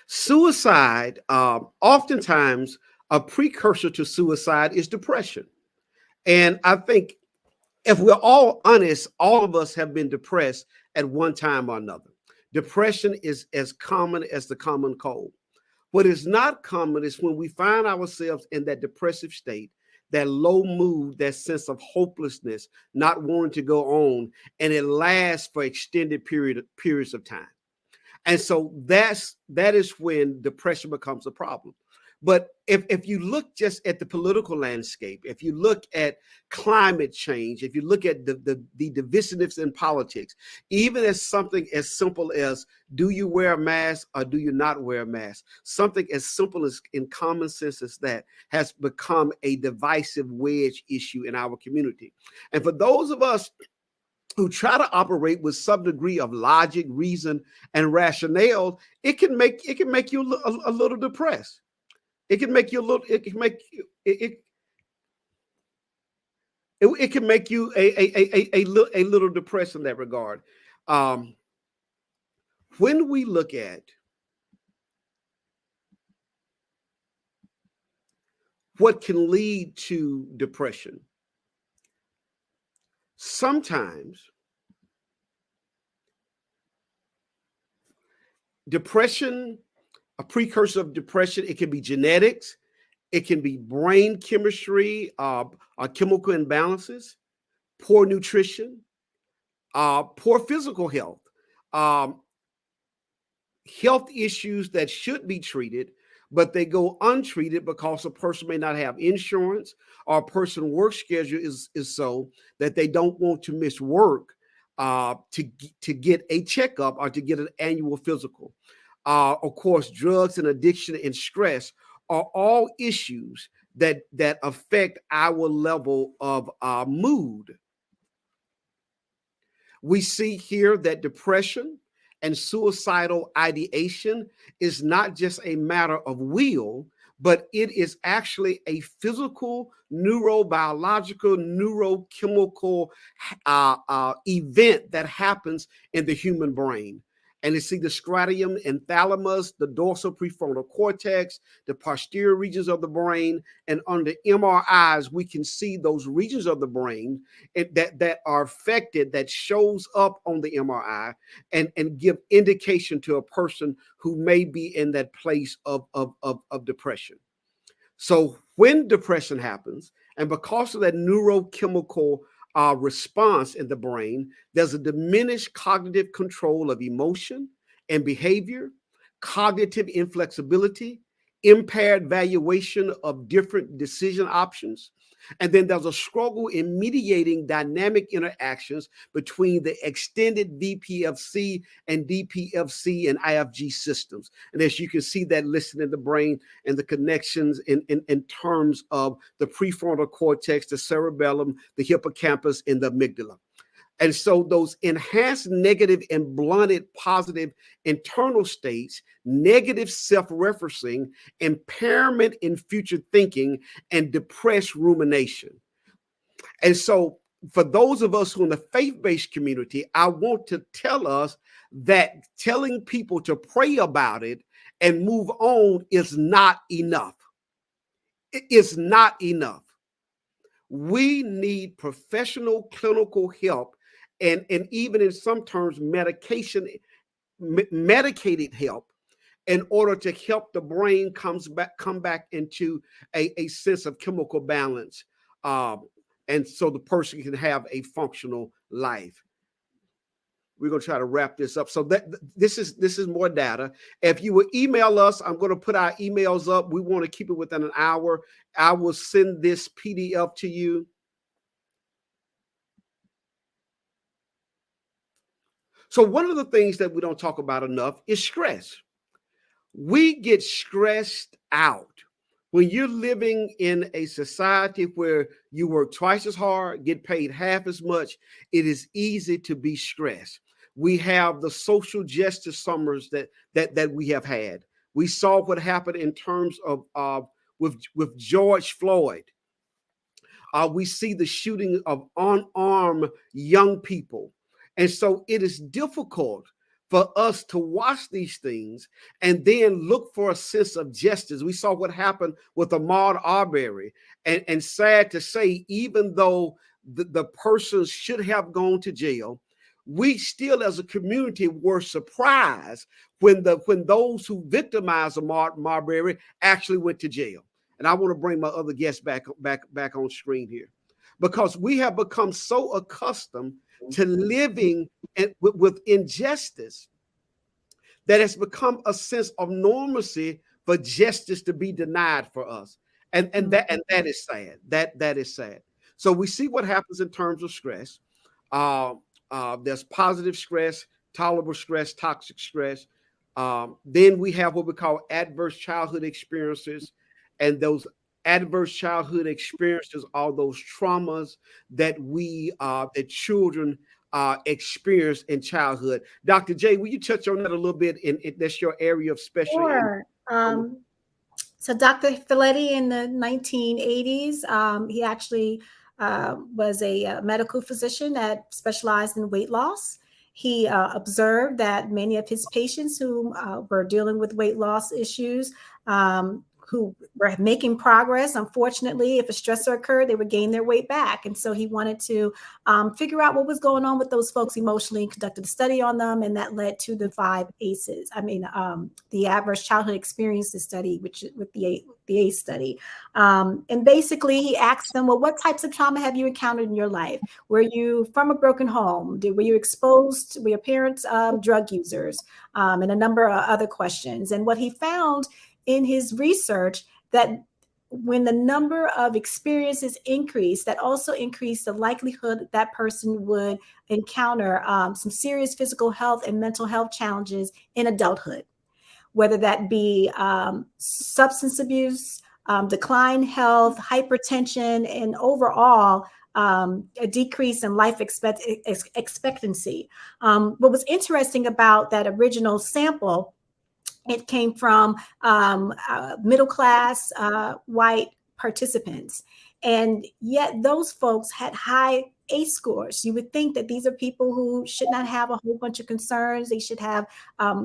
Suicide, oftentimes a precursor to suicide is depression. And I think if we're all honest, all of us have been depressed at one time or another. Depression is as common as the common cold. What is not common is when we find ourselves in that depressive state, that low mood, that sense of hopelessness, not wanting to go on, and it lasts for extended periods of time. And so that is when depression becomes a problem. But if you look just at the political landscape, if you look at climate change, if you look at the divisiveness in politics, even as something as simple as do you wear a mask or do you not wear a mask, something as simple as in common sense as that has become a divisive wedge issue in our community. And for those of us who try to operate with some degree of logic, reason, and rationale, it can make you a little depressed. It can make you a little. It can make you. It can make you a little depressed in that regard. When we look at what can lead to depression, sometimes depression, a precursor of depression, it can be genetics, it can be brain chemistry, chemical imbalances, poor nutrition, poor physical health, health issues that should be treated, but they go untreated because a person may not have insurance, or a person's work schedule is so that they don't want to miss work to get a checkup or to get an annual physical. Of course, drugs and addiction and stress are all issues that affect our level of mood. We see here that depression and suicidal ideation is not just a matter of will, but it is actually a physical, neurobiological, neurochemical event that happens in the human brain. And you see the striatum and thalamus, the dorsal prefrontal cortex, the posterior regions of the brain, and under MRIs, we can see those regions of the brain that are affected, that shows up on the MRI and give indication to a person who may be in that place of depression. So when depression happens, and because of that neurochemical response in the brain, there's a diminished cognitive control of emotion and behavior, cognitive inflexibility, impaired valuation of different decision options. And then there's a struggle in mediating dynamic interactions between the extended VPFC and DPFC and IFG systems. And as you can see that listed in the brain and the connections in terms of the prefrontal cortex, the cerebellum, the hippocampus, and the amygdala. And so those enhanced negative and blunted positive internal states, negative self-referencing, impairment in future thinking, and depressed rumination. And so for those of us who are in the faith-based community, I want to tell us that telling people to pray about it and move on is not enough. It is not enough. We need professional clinical help and even in some terms medicated help in order to help the brain come back into a sense of chemical balance, and so the person can have a functional life. We're going to try to wrap this up. So this is more data. If you will email us, I'm going to put our emails up. We want to keep it within an hour. I will send this PDF to you. So one of the things that we don't talk about enough is stress. We get stressed out. When you're living in a society where you work twice as hard, get paid half as much, it is easy to be stressed. We have the social justice summers that we have had. We saw what happened in terms of with George Floyd. We see the shooting of unarmed young people. And so it is difficult for us to watch these things and then look for a sense of justice. We saw what happened with Ahmaud Arbery, and sad to say, even though the person should have gone to jail, we still as a community were surprised when those who victimized Ahmaud Arbery actually went to jail. And I want to bring my other guests back on screen here, because we have become so accustomed to living with injustice that has become a sense of normalcy for justice to be denied for us. And that is sad. That is sad. So we see what happens in terms of stress. There's positive stress, tolerable stress, toxic stress. Then we have what we call adverse childhood experiences, and those adverse childhood experiences are those traumas that that children experience in childhood. Dr. J, will you touch on that a little bit? That's your area of specialty. Sure. So Dr. Filletti in the 1980s, he actually was a medical physician that specialized in weight loss. He observed that many of his patients who were dealing with weight loss issues, who were making progress, unfortunately, if a stressor occurred, they would gain their weight back. And so he wanted to figure out what was going on with those folks emotionally, conducted a study on them, and that led to the 5 ACEs. The Adverse Childhood Experiences Study, which with the ACE study. And basically he asked them, well, what types of trauma have you encountered in your life? Were you from a broken home? Were you exposed? Were your parents drug users? And a number of other questions. And what he found in his research, that when the number of experiences increased, that also increased the likelihood that person would encounter some serious physical health and mental health challenges in adulthood, whether that be substance abuse, decline health, hypertension, and overall a decrease in life expectancy. What was interesting about that original sample, it came from middle class white participants. And yet those folks had high ACE scores. You would think that these are people who should not have a whole bunch of concerns. They should have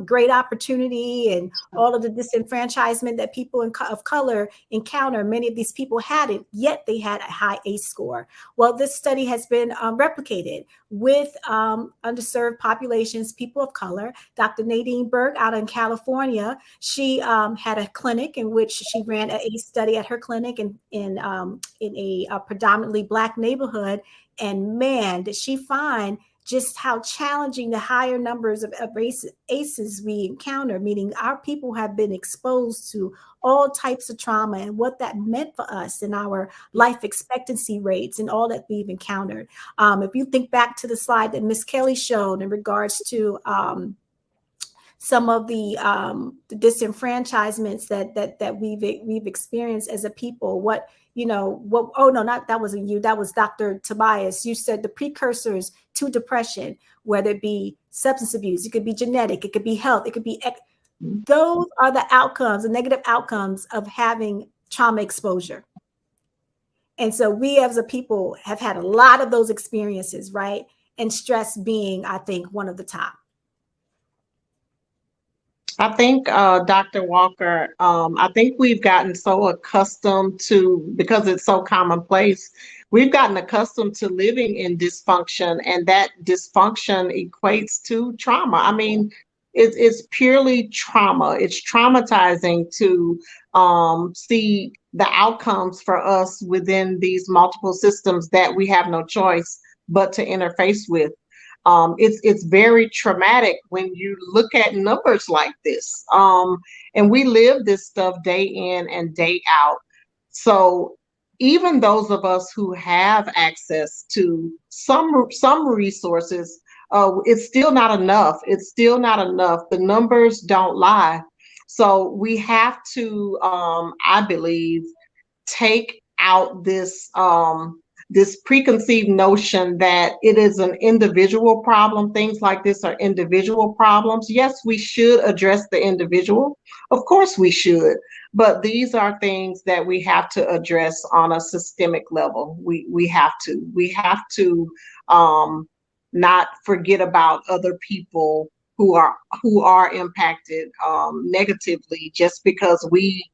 great opportunity and all of the disenfranchisement that people of color encounter. Many of these people hadn't, yet they had a high ACE score. Well, this study has been replicated with underserved populations, people of color. Dr. Nadine Burke out in California, she had a clinic in which she ran an ACE study at her clinic in a predominantly Black neighborhood. And man, did she find just how challenging the higher numbers of ACEs we encounter, meaning our people have been exposed to all types of trauma and what that meant for us and our life expectancy rates and all that we've encountered. If you think back to the slide that Ms. Kelly showed in regards to some of the disenfranchisements that we've experienced as a people, oh no, that wasn't you, that was Dr. Tobias. You said the precursors to depression, whether it be substance abuse, it could be genetic, it could be health, it could be, those are the outcomes, the negative outcomes of having trauma exposure. And so we as a people have had a lot of those experiences, right? And stress being, I think, one of the top. I think, Dr. Walker, I think we've gotten so accustomed to, because it's so commonplace, we've gotten accustomed to living in dysfunction, and that dysfunction equates to trauma. I mean, it's purely trauma. It's traumatizing to see the outcomes for us within these multiple systems that we have no choice but to interface with. It's very traumatic when you look at numbers like this. And we live this stuff day in and day out. So even those of us who have access to some resources, it's still not enough. It's still not enough. The numbers don't lie. So we have to, I believe, take out this preconceived notion that it is an individual problem. Things like this are individual problems. Yes, we should address the individual. Of course we should. But these are things that we have to address on a systemic level. We have to not forget about other people who are impacted negatively just because we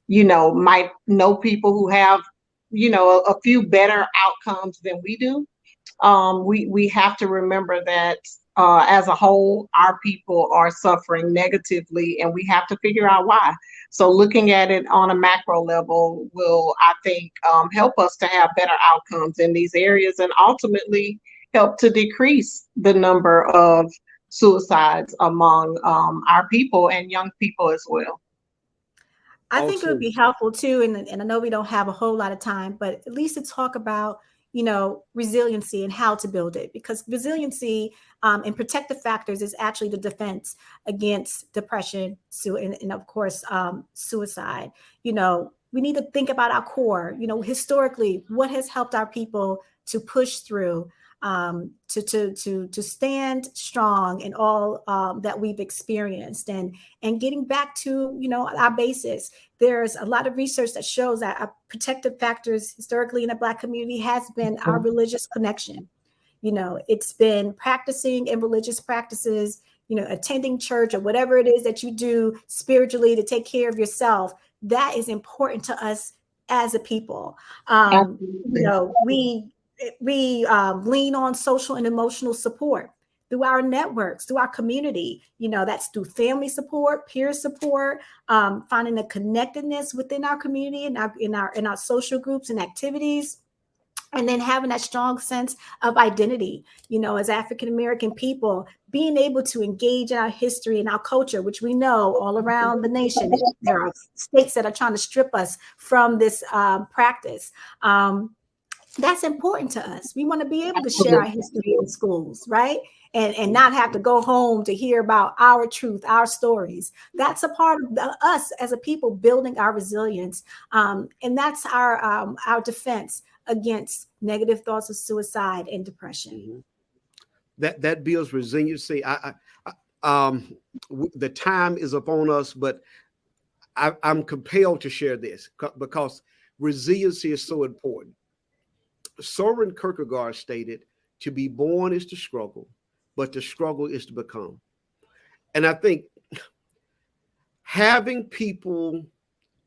might know people who have a few better outcomes than we do. We have to remember that as a whole, our people are suffering negatively, and we have to figure out why. So looking at it on a macro level will, I think, help us to have better outcomes in these areas, and ultimately help to decrease the number of suicides among our people and young people as well. I think it would be helpful too, and I know we don't have a whole lot of time, but at least to talk about, resiliency and how to build it, because resiliency and protective factors is actually the defense against depression, and of course, suicide. We need to think about our core, historically, what has helped our people to push through, to stand strong in all that we've experienced, and getting back to our basis. There's a lot of research that shows that our protective factors historically in the Black community has been our religious connection. It's been practicing in religious practices, attending church or whatever it is that you do spiritually to take care of yourself. That is important to us as a people. We lean on social and emotional support through our networks, through our community. That's through family support, peer support, finding a connectedness within our community and in our social groups and activities. And then having that strong sense of identity, as African American people, being able to engage in our history and our culture, which we know all around the nation, there are states that are trying to strip us from this practice. That's important to us. We want to be able to share our history in schools, right? And not have to go home to hear about our truth, our stories. That's a part of us as a people building our resilience. And that's our defense against negative thoughts of suicide and depression. That builds resiliency. The time is upon us, but I'm compelled to share this because resiliency is so important. Soren Kierkegaard stated, "To be born is to struggle, but to struggle is to become." And I think having people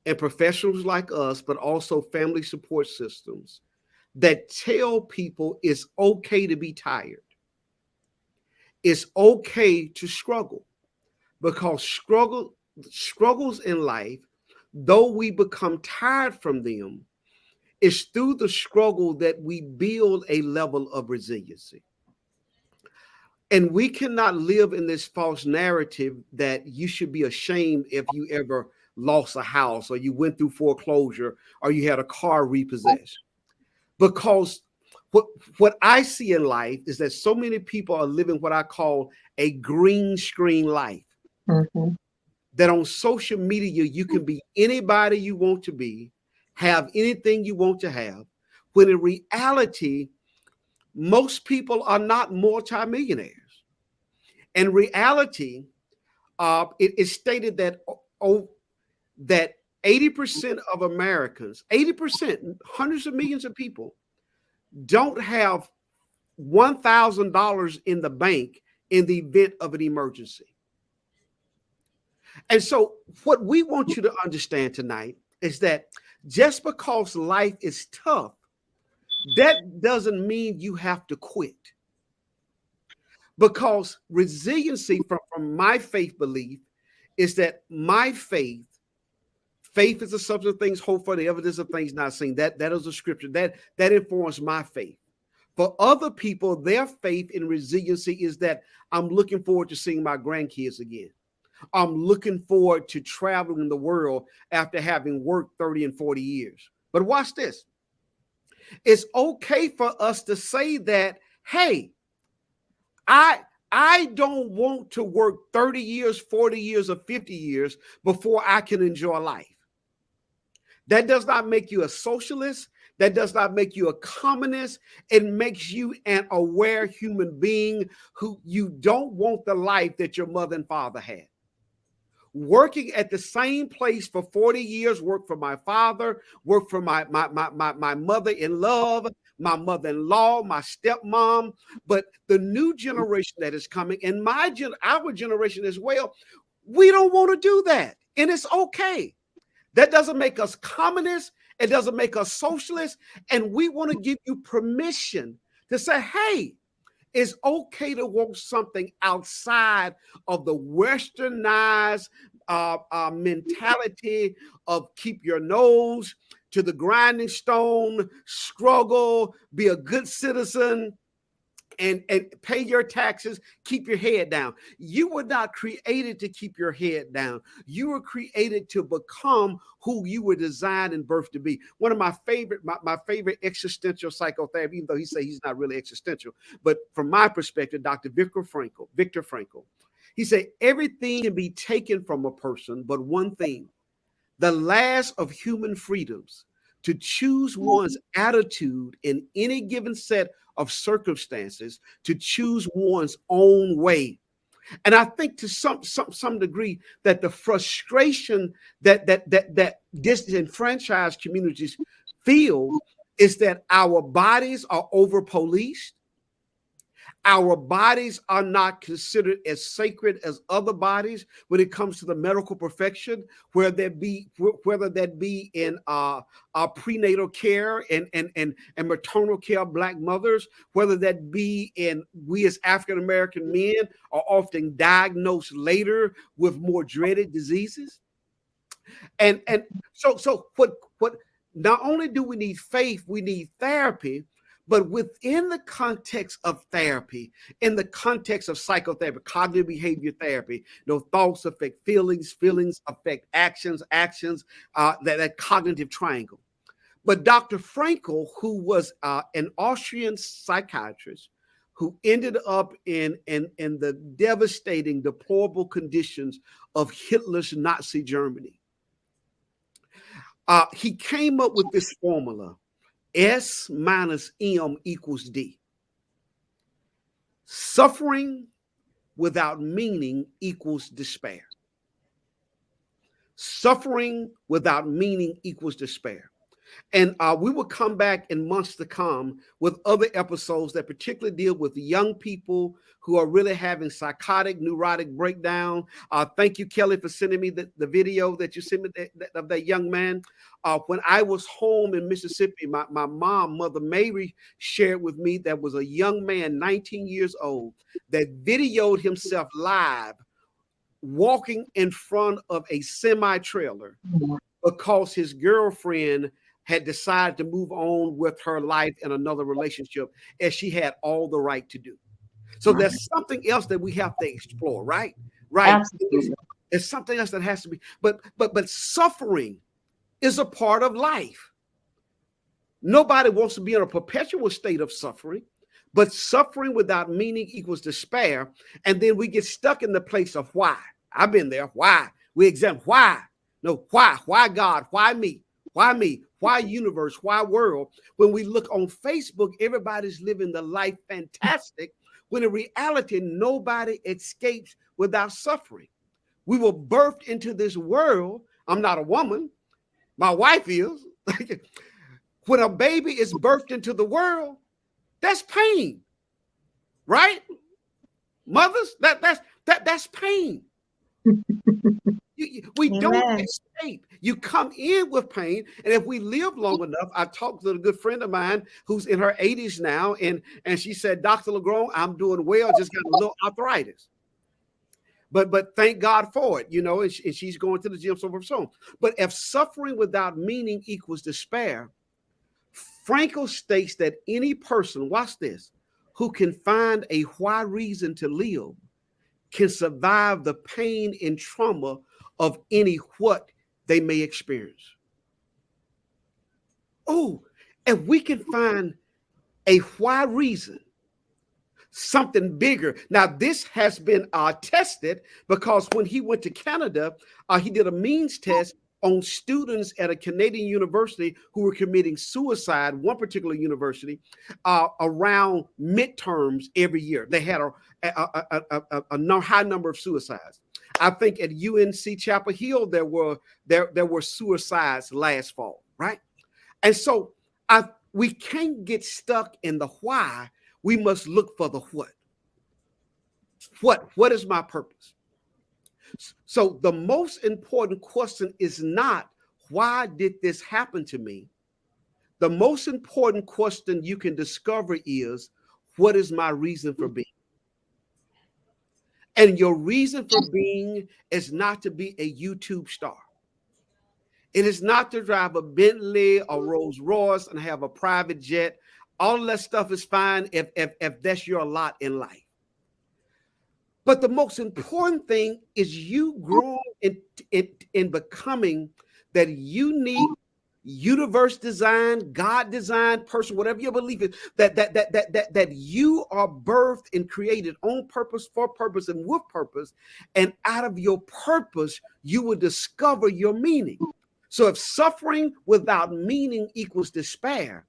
and professionals like us, but also family support systems that tell people it's okay to be tired. It's okay to struggle, because struggles in life, though we become tired from them, it's through the struggle that we build a level of resiliency. And we cannot live in this false narrative that you should be ashamed if you ever lost a house or you went through foreclosure or you had a car repossessed. Because what I see in life is that so many people are living what I call a green screen life. Mm-hmm. That on social media, you can be anybody you want to be, have anything you want to have, when in reality, most people are not multimillionaires. In reality, it is stated that that 80% of Americans, 80%, hundreds of millions of people, don't have $1,000 in the bank in the event of an emergency. And so what we want you to understand tonight is that just because life is tough, that doesn't mean you have to quit. Because resiliency, from my faith belief, is that my faith is the substance of things hoped for, the evidence of things not seen. That is a scripture that informs my faith. For other people, their faith in resiliency is that I'm looking forward to seeing my grandkids again. I'm looking forward to traveling the world after having worked 30 and 40 years. But watch this. It's okay for us to say that, hey, I don't want to work 30 years, 40 years, or 50 years before I can enjoy life. That does not make you a socialist. That does not make you a communist. It makes you an aware human being who you don't want the life that your mother and father had. Working at the same place for 40 years, work for my father, work for my mother in love, my mother-in-law, my stepmom, but the new generation that is coming, and our generation as well, we don't want to do that. And it's okay. That doesn't make us communists. It doesn't make us socialists. And we want to give you permission to say, hey, it's okay to want something outside of the westernized mentality of keep your nose to the grinding stone, struggle, be a good citizen, and pay your taxes, keep your head down. You were not created to keep your head down. You were created to become who you were designed and birthed to be. One of my favorite existential psychotherapy, even though he says he's not really existential, but from my perspective, Dr. Viktor Frankl, he said, everything can be taken from a person, but one thing, the last of human freedoms, to choose one's attitude in any given set of circumstances, to choose one's own way. And I think to some degree that the frustration that disenfranchised communities feel is that our bodies are over policed. Our bodies are not considered as sacred as other bodies when it comes to the medical profession, whether that be in our prenatal care and maternal care of Black mothers, whether that be in we as African American men are often diagnosed later with more dreaded diseases. And so what not only do we need faith, we need therapy. But within the context of therapy, in the context of psychotherapy, cognitive behavior therapy, thoughts affect feelings, feelings affect actions, that cognitive triangle. But Dr. Frankl, who was an Austrian psychiatrist, who ended up in the devastating, deplorable conditions of Hitler's Nazi Germany, he came up with this formula. S minus M equals D. Suffering without meaning equals despair. Suffering without meaning equals despair. And we will come back in months to come with other episodes that particularly deal with young people who are really having psychotic, neurotic breakdown. Thank you, Kelli, for sending me the video that you sent me of that young man. When I was home in Mississippi, my mom, Mother Mary, shared with me that was a young man, 19 years old, that videoed himself live walking in front of a semi-trailer because his girlfriend had decided to move on with her life in another relationship, as she had all the right to do. So there's something else that we have to explore, right? Right. Absolutely. There's something else that has to be, but suffering is a part of life. Nobody wants to be in a perpetual state of suffering, but suffering without meaning equals despair. And then we get stuck in the place of why. I've been there. Why? We examine why. No, why? Why God? Why me? Why me? Why universe? Why world? When we look on Facebook, everybody's living the life fantastic, when in reality, nobody escapes without suffering. We were birthed into this world. I'm not a woman. My wife is. When a baby is birthed into the world, that's pain, right? Mothers, that's pain. We don't escape. You come in with pain, and if we live long enough, I talked to a good friend of mine who's in her 80s now, and she said, Dr. LaGrone, I'm doing well, just got a little arthritis. But thank God for it, and she's going to the gym, so forth, so on. But if suffering without meaning equals despair, Frankl states that any person, watch this, who can find a why reason to live can survive the pain and trauma of any what they may experience. Oh, if we can find a why reason, something bigger. Now, this has been tested because when he went to Canada, he did a means test on students at a Canadian university who were committing suicide, one particular university, around midterms every year. They had a high number of suicides. I think at UNC Chapel Hill, there were suicides last fall, right? And so we can't get stuck in the why. We must look for the what. What is my purpose? So the most important question is not, why did this happen to me? The most important question you can discover is, what is my reason for being? And your reason for being is not to be a YouTube star. It is not to drive a Bentley or Rolls Royce and have a private jet. All that stuff is fine if that's your lot in life. But the most important thing is you growing in becoming that unique, universe design, God design person, whatever your belief is, that you are birthed and created on purpose, for purpose, and with purpose. And out of your purpose, you will discover your meaning. So if suffering without meaning equals despair,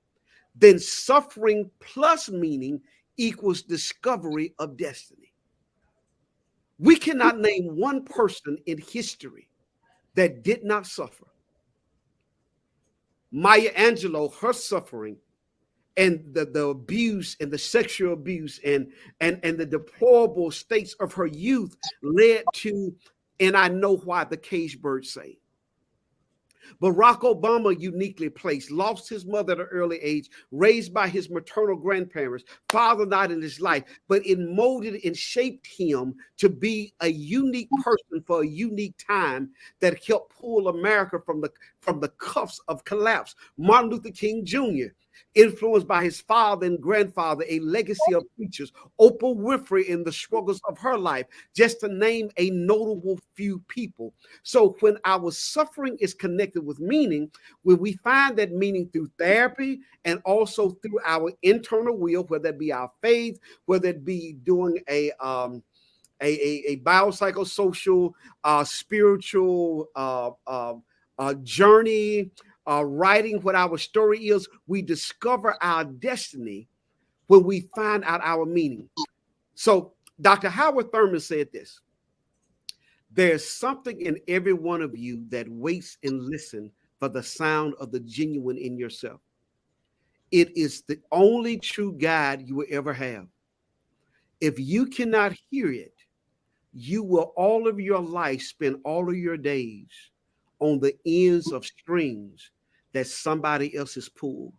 then suffering plus meaning equals discovery of destiny. We cannot name one person in history that did not suffer. Maya Angelou, her suffering and the abuse and the sexual abuse and the deplorable states of her youth led to, and I know why the cage birds say. Barack Obama, uniquely placed, lost his mother at an early age, raised by his maternal grandparents, father not in his life, but it molded and shaped him to be a unique person for a unique time that helped pull America from the cuffs of collapse. Martin Luther King Jr., influenced by his father and grandfather, a legacy of preachers. Oprah Winfrey in the struggles of her life, just to name a notable few people. So when our suffering is connected with meaning, when we find that meaning through therapy and also through our internal will, whether it be our faith, whether it be doing a biopsychosocial, spiritual journey, writing what our story is, we discover our destiny when we find out our meaning. So Dr. Howard Thurman said this: there's something in every one of you that waits and listens for the sound of the genuine in yourself. It is the only true guide you will ever have. If you cannot hear it, you will all of your life spend all of your days on the ends of strings that somebody else has pulled.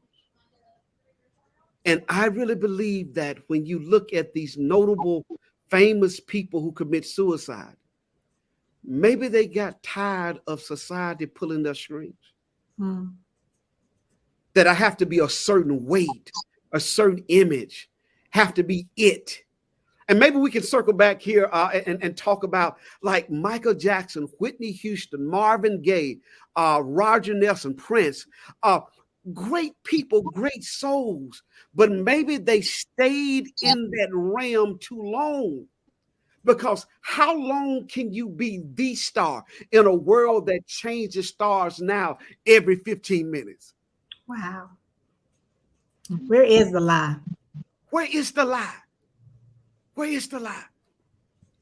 And I really believe that when you look at these notable, famous people who commit suicide, maybe they got tired of society pulling their strings. That I have to be a certain weight, a certain image, have to be it. And maybe we can circle back here and talk about like Michael Jackson, Whitney Houston, Marvin Gaye, Roger Nelson, Prince, great people, great souls, but maybe they stayed in that realm too long. Because how long can you be the star in a world that changes stars now every 15 minutes? Wow. Where is the lie? Where is the lie? Where is the lie?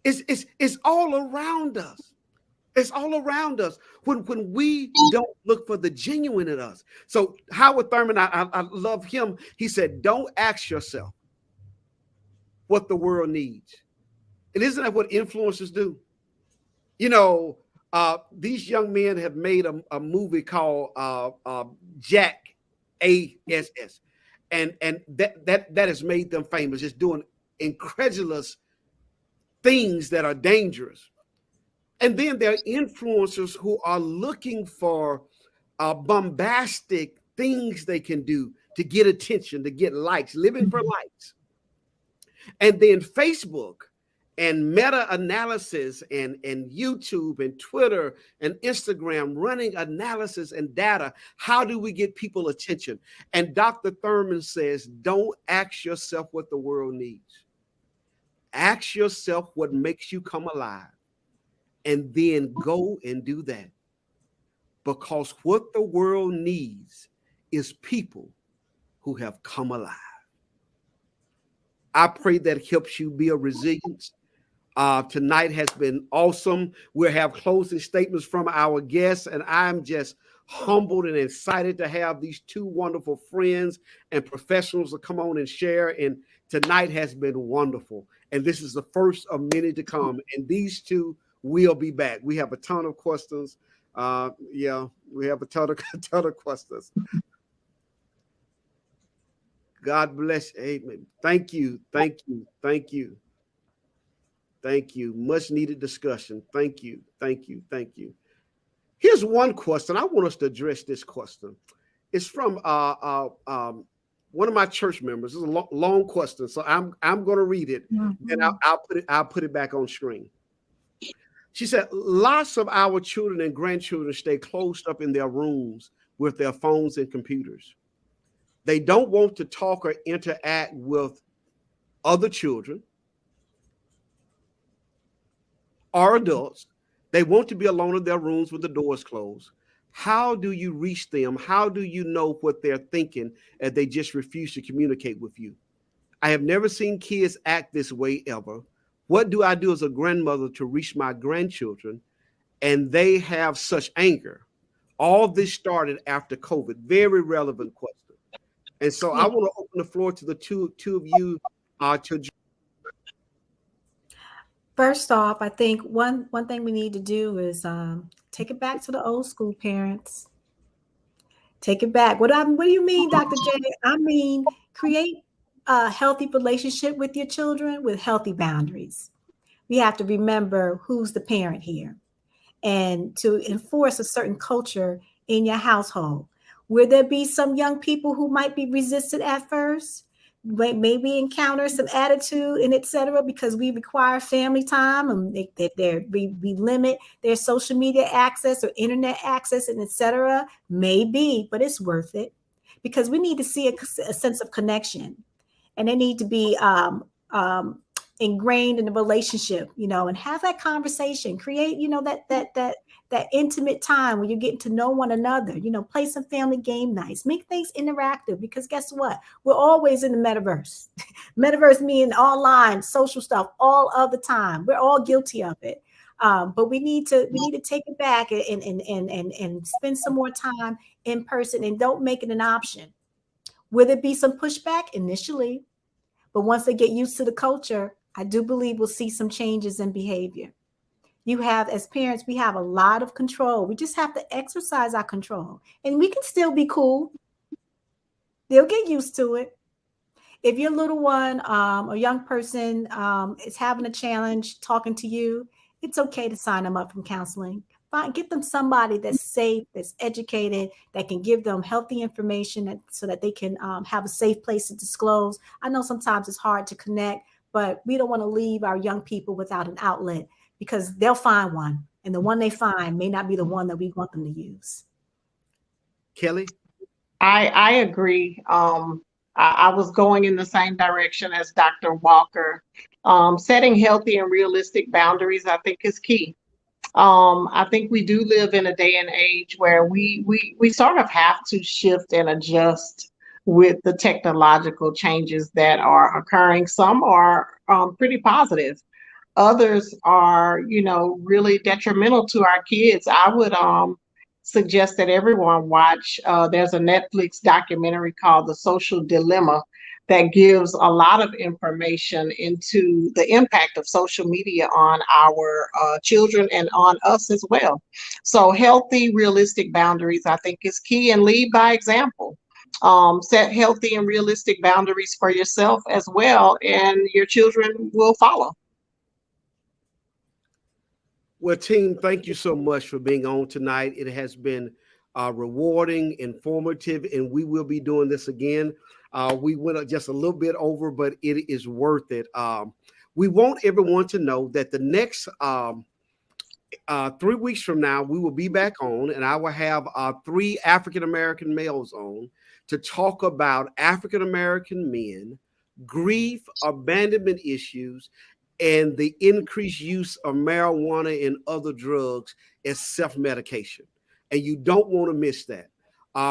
It's all around us. It's all around us when we don't look for the genuine in us. So Howard Thurman, I love him. He said, don't ask yourself what the world needs. And isn't that what influencers do? You know, these young men have made a movie called Jack ASS. And that has made them famous, just doing incredulous things that are dangerous. And then there are influencers who are looking for bombastic things they can do to get attention, to get likes, living for likes. And then Facebook and meta-analysis and YouTube and Twitter and Instagram running analysis and data. How do we get people attention? And Dr. Thurman says, don't ask yourself what the world needs. Ask yourself what makes you come alive, and then go and do that. Because what the world needs is people who have come alive. I pray that helps you build resilience. Tonight has been awesome. We'll have closing statements from our guests, and I'm just humbled and excited to have these two wonderful friends and professionals to come on and share. And tonight has been wonderful. And this is the first of many to come. And these two will be back. We have a ton of questions. Yeah, we have a ton of questions. God bless. Amen. Thank you. Thank you. Thank you. Thank you. Much needed discussion. Thank you. Thank you. Thank you. Here's one question. I want us to address this question. It's from one of my church members. It's a long question, so I'm going to read it, and I'll put it back on screen. She said, "Lots of our children and grandchildren stay closed up in their rooms with their phones and computers. They don't want to talk or interact with other children or adults. They want to be alone in their rooms with the doors closed. How do you reach them? How do you know what they're thinking as they just refuse to communicate with you? I have never seen kids act this way ever. What do I do as a grandmother to reach my grandchildren and they have such anger? All this started after COVID." Very relevant question. And so I want to open the floor to the two of you to. First off, I think one thing we need to do is take it back to the old school parents. Take it back. What do you mean, Dr. J? I mean, create a healthy relationship with your children with healthy boundaries. We have to remember who's the parent here and to enforce a certain culture in your household. Will there be some young people who might be resistant at first? Maybe encounter some attitude and etc. because we require family time and we limit their social media access or internet access and etc. Maybe, but it's worth it because we need to see a sense of connection, and they need to be ingrained in the relationship, and have that conversation, create, that intimate time where you're getting to know one another, play some family game nights, make things interactive, because guess what? We're always in the metaverse. Metaverse meaning online social stuff all of the time. We're all guilty of it. But we need to take it back and spend some more time in person, and don't make it an option. Will there be some pushback initially? But once they get used to the culture, I do believe we'll see some changes in behavior. As parents, we have a lot of control. We just have to exercise our control, and we can still be cool. They'll get used to it. If your little one, a young person, is having a challenge talking to you, it's okay to sign them up from counseling. Get them somebody that's safe, that's educated, that can give them healthy information so that they can have a safe place to disclose. I know sometimes it's hard to connect, but we don't want to leave our young people without an outlet, because they'll find one, and the one they find may not be the one that we want them to use. Kelli? I agree. I was going in the same direction as Dr. Walker. Setting healthy and realistic boundaries, I think, is key. I think we do live in a day and age where we sort of have to shift and adjust with the technological changes that are occurring. Some are pretty positive. Others are, really detrimental to our kids. I would suggest that everyone watch. There's a Netflix documentary called The Social Dilemma that gives a lot of information into the impact of social media on our children and on us as well. So healthy, realistic boundaries, I think, is key, and lead by example. Set healthy and realistic boundaries for yourself as well, and your children will follow. Well, team, thank you so much for being on tonight. It has been rewarding, informative, and we will be doing this again. We went just a little bit over, but it is worth it. We want everyone to know that the next 3 weeks from now, we will be back on, and I will have 3 African-American males on to talk about African-American men, grief, abandonment issues, and the increased use of marijuana and other drugs as self-medication. And you don't want to miss that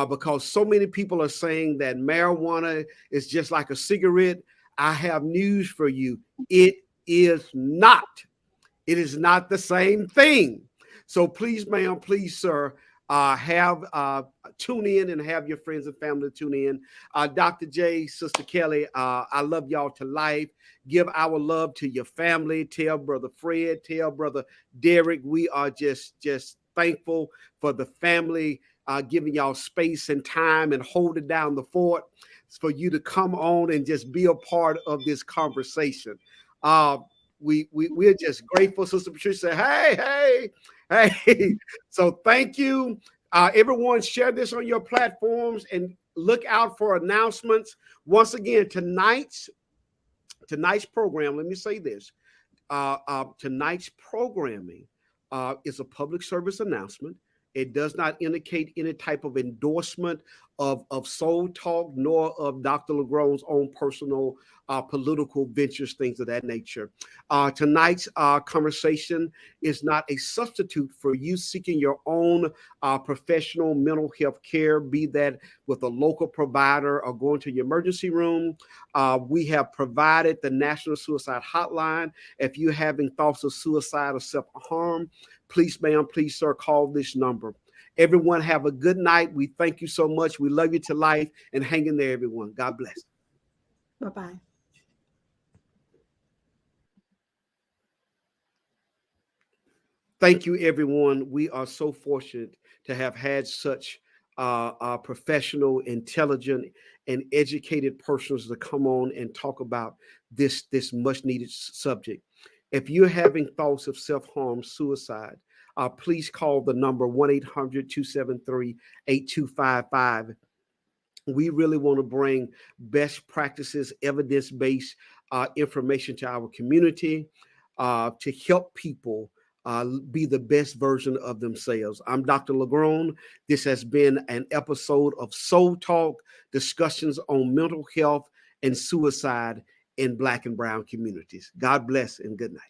because so many people are saying that marijuana is just like a cigarette. I have news for you. It is not. It is not the same thing. So please, ma'am, please, sir, Tune in and have your friends and family tune in. Dr. J, Sister Kelly, I love y'all to life. Give our love to your family. Tell Brother Fred, tell Brother Derek, we are just thankful for the family giving y'all space and time and holding down the fort for you to come on and just be a part of this conversation. We're just grateful. Sister Patricia said, hey. So thank you. Everyone share this on your platforms and look out for announcements. Once again, tonight's program, let me say this. Tonight's programming is a public service announcement. It does not indicate any type of endorsement of Soul Talk, nor of Dr. LaGrone's own personal political ventures, things of that nature. Tonight's conversation is not a substitute for you seeking your own professional mental health care, be that with a local provider or going to your emergency room. We have provided the National Suicide Hotline. If you're having thoughts of suicide or self-harm, please, ma'am, please, sir, call this number. Everyone have a good night. We thank you so much. We love you to life, and hang in there, everyone. God bless. Bye-bye. Thank you, everyone. We are so fortunate to have had such professional, intelligent, and educated persons to come on and talk about this much needed subject. If you're having thoughts of self-harm, suicide, please call the number 1-800-273-8255. We really want to bring best practices, evidence-based information to our community to help people be the best version of themselves. I'm Dr. LaGrone. This has been an episode of Soul Talk, discussions on mental health and suicide in Black and Brown communities. God bless and good night.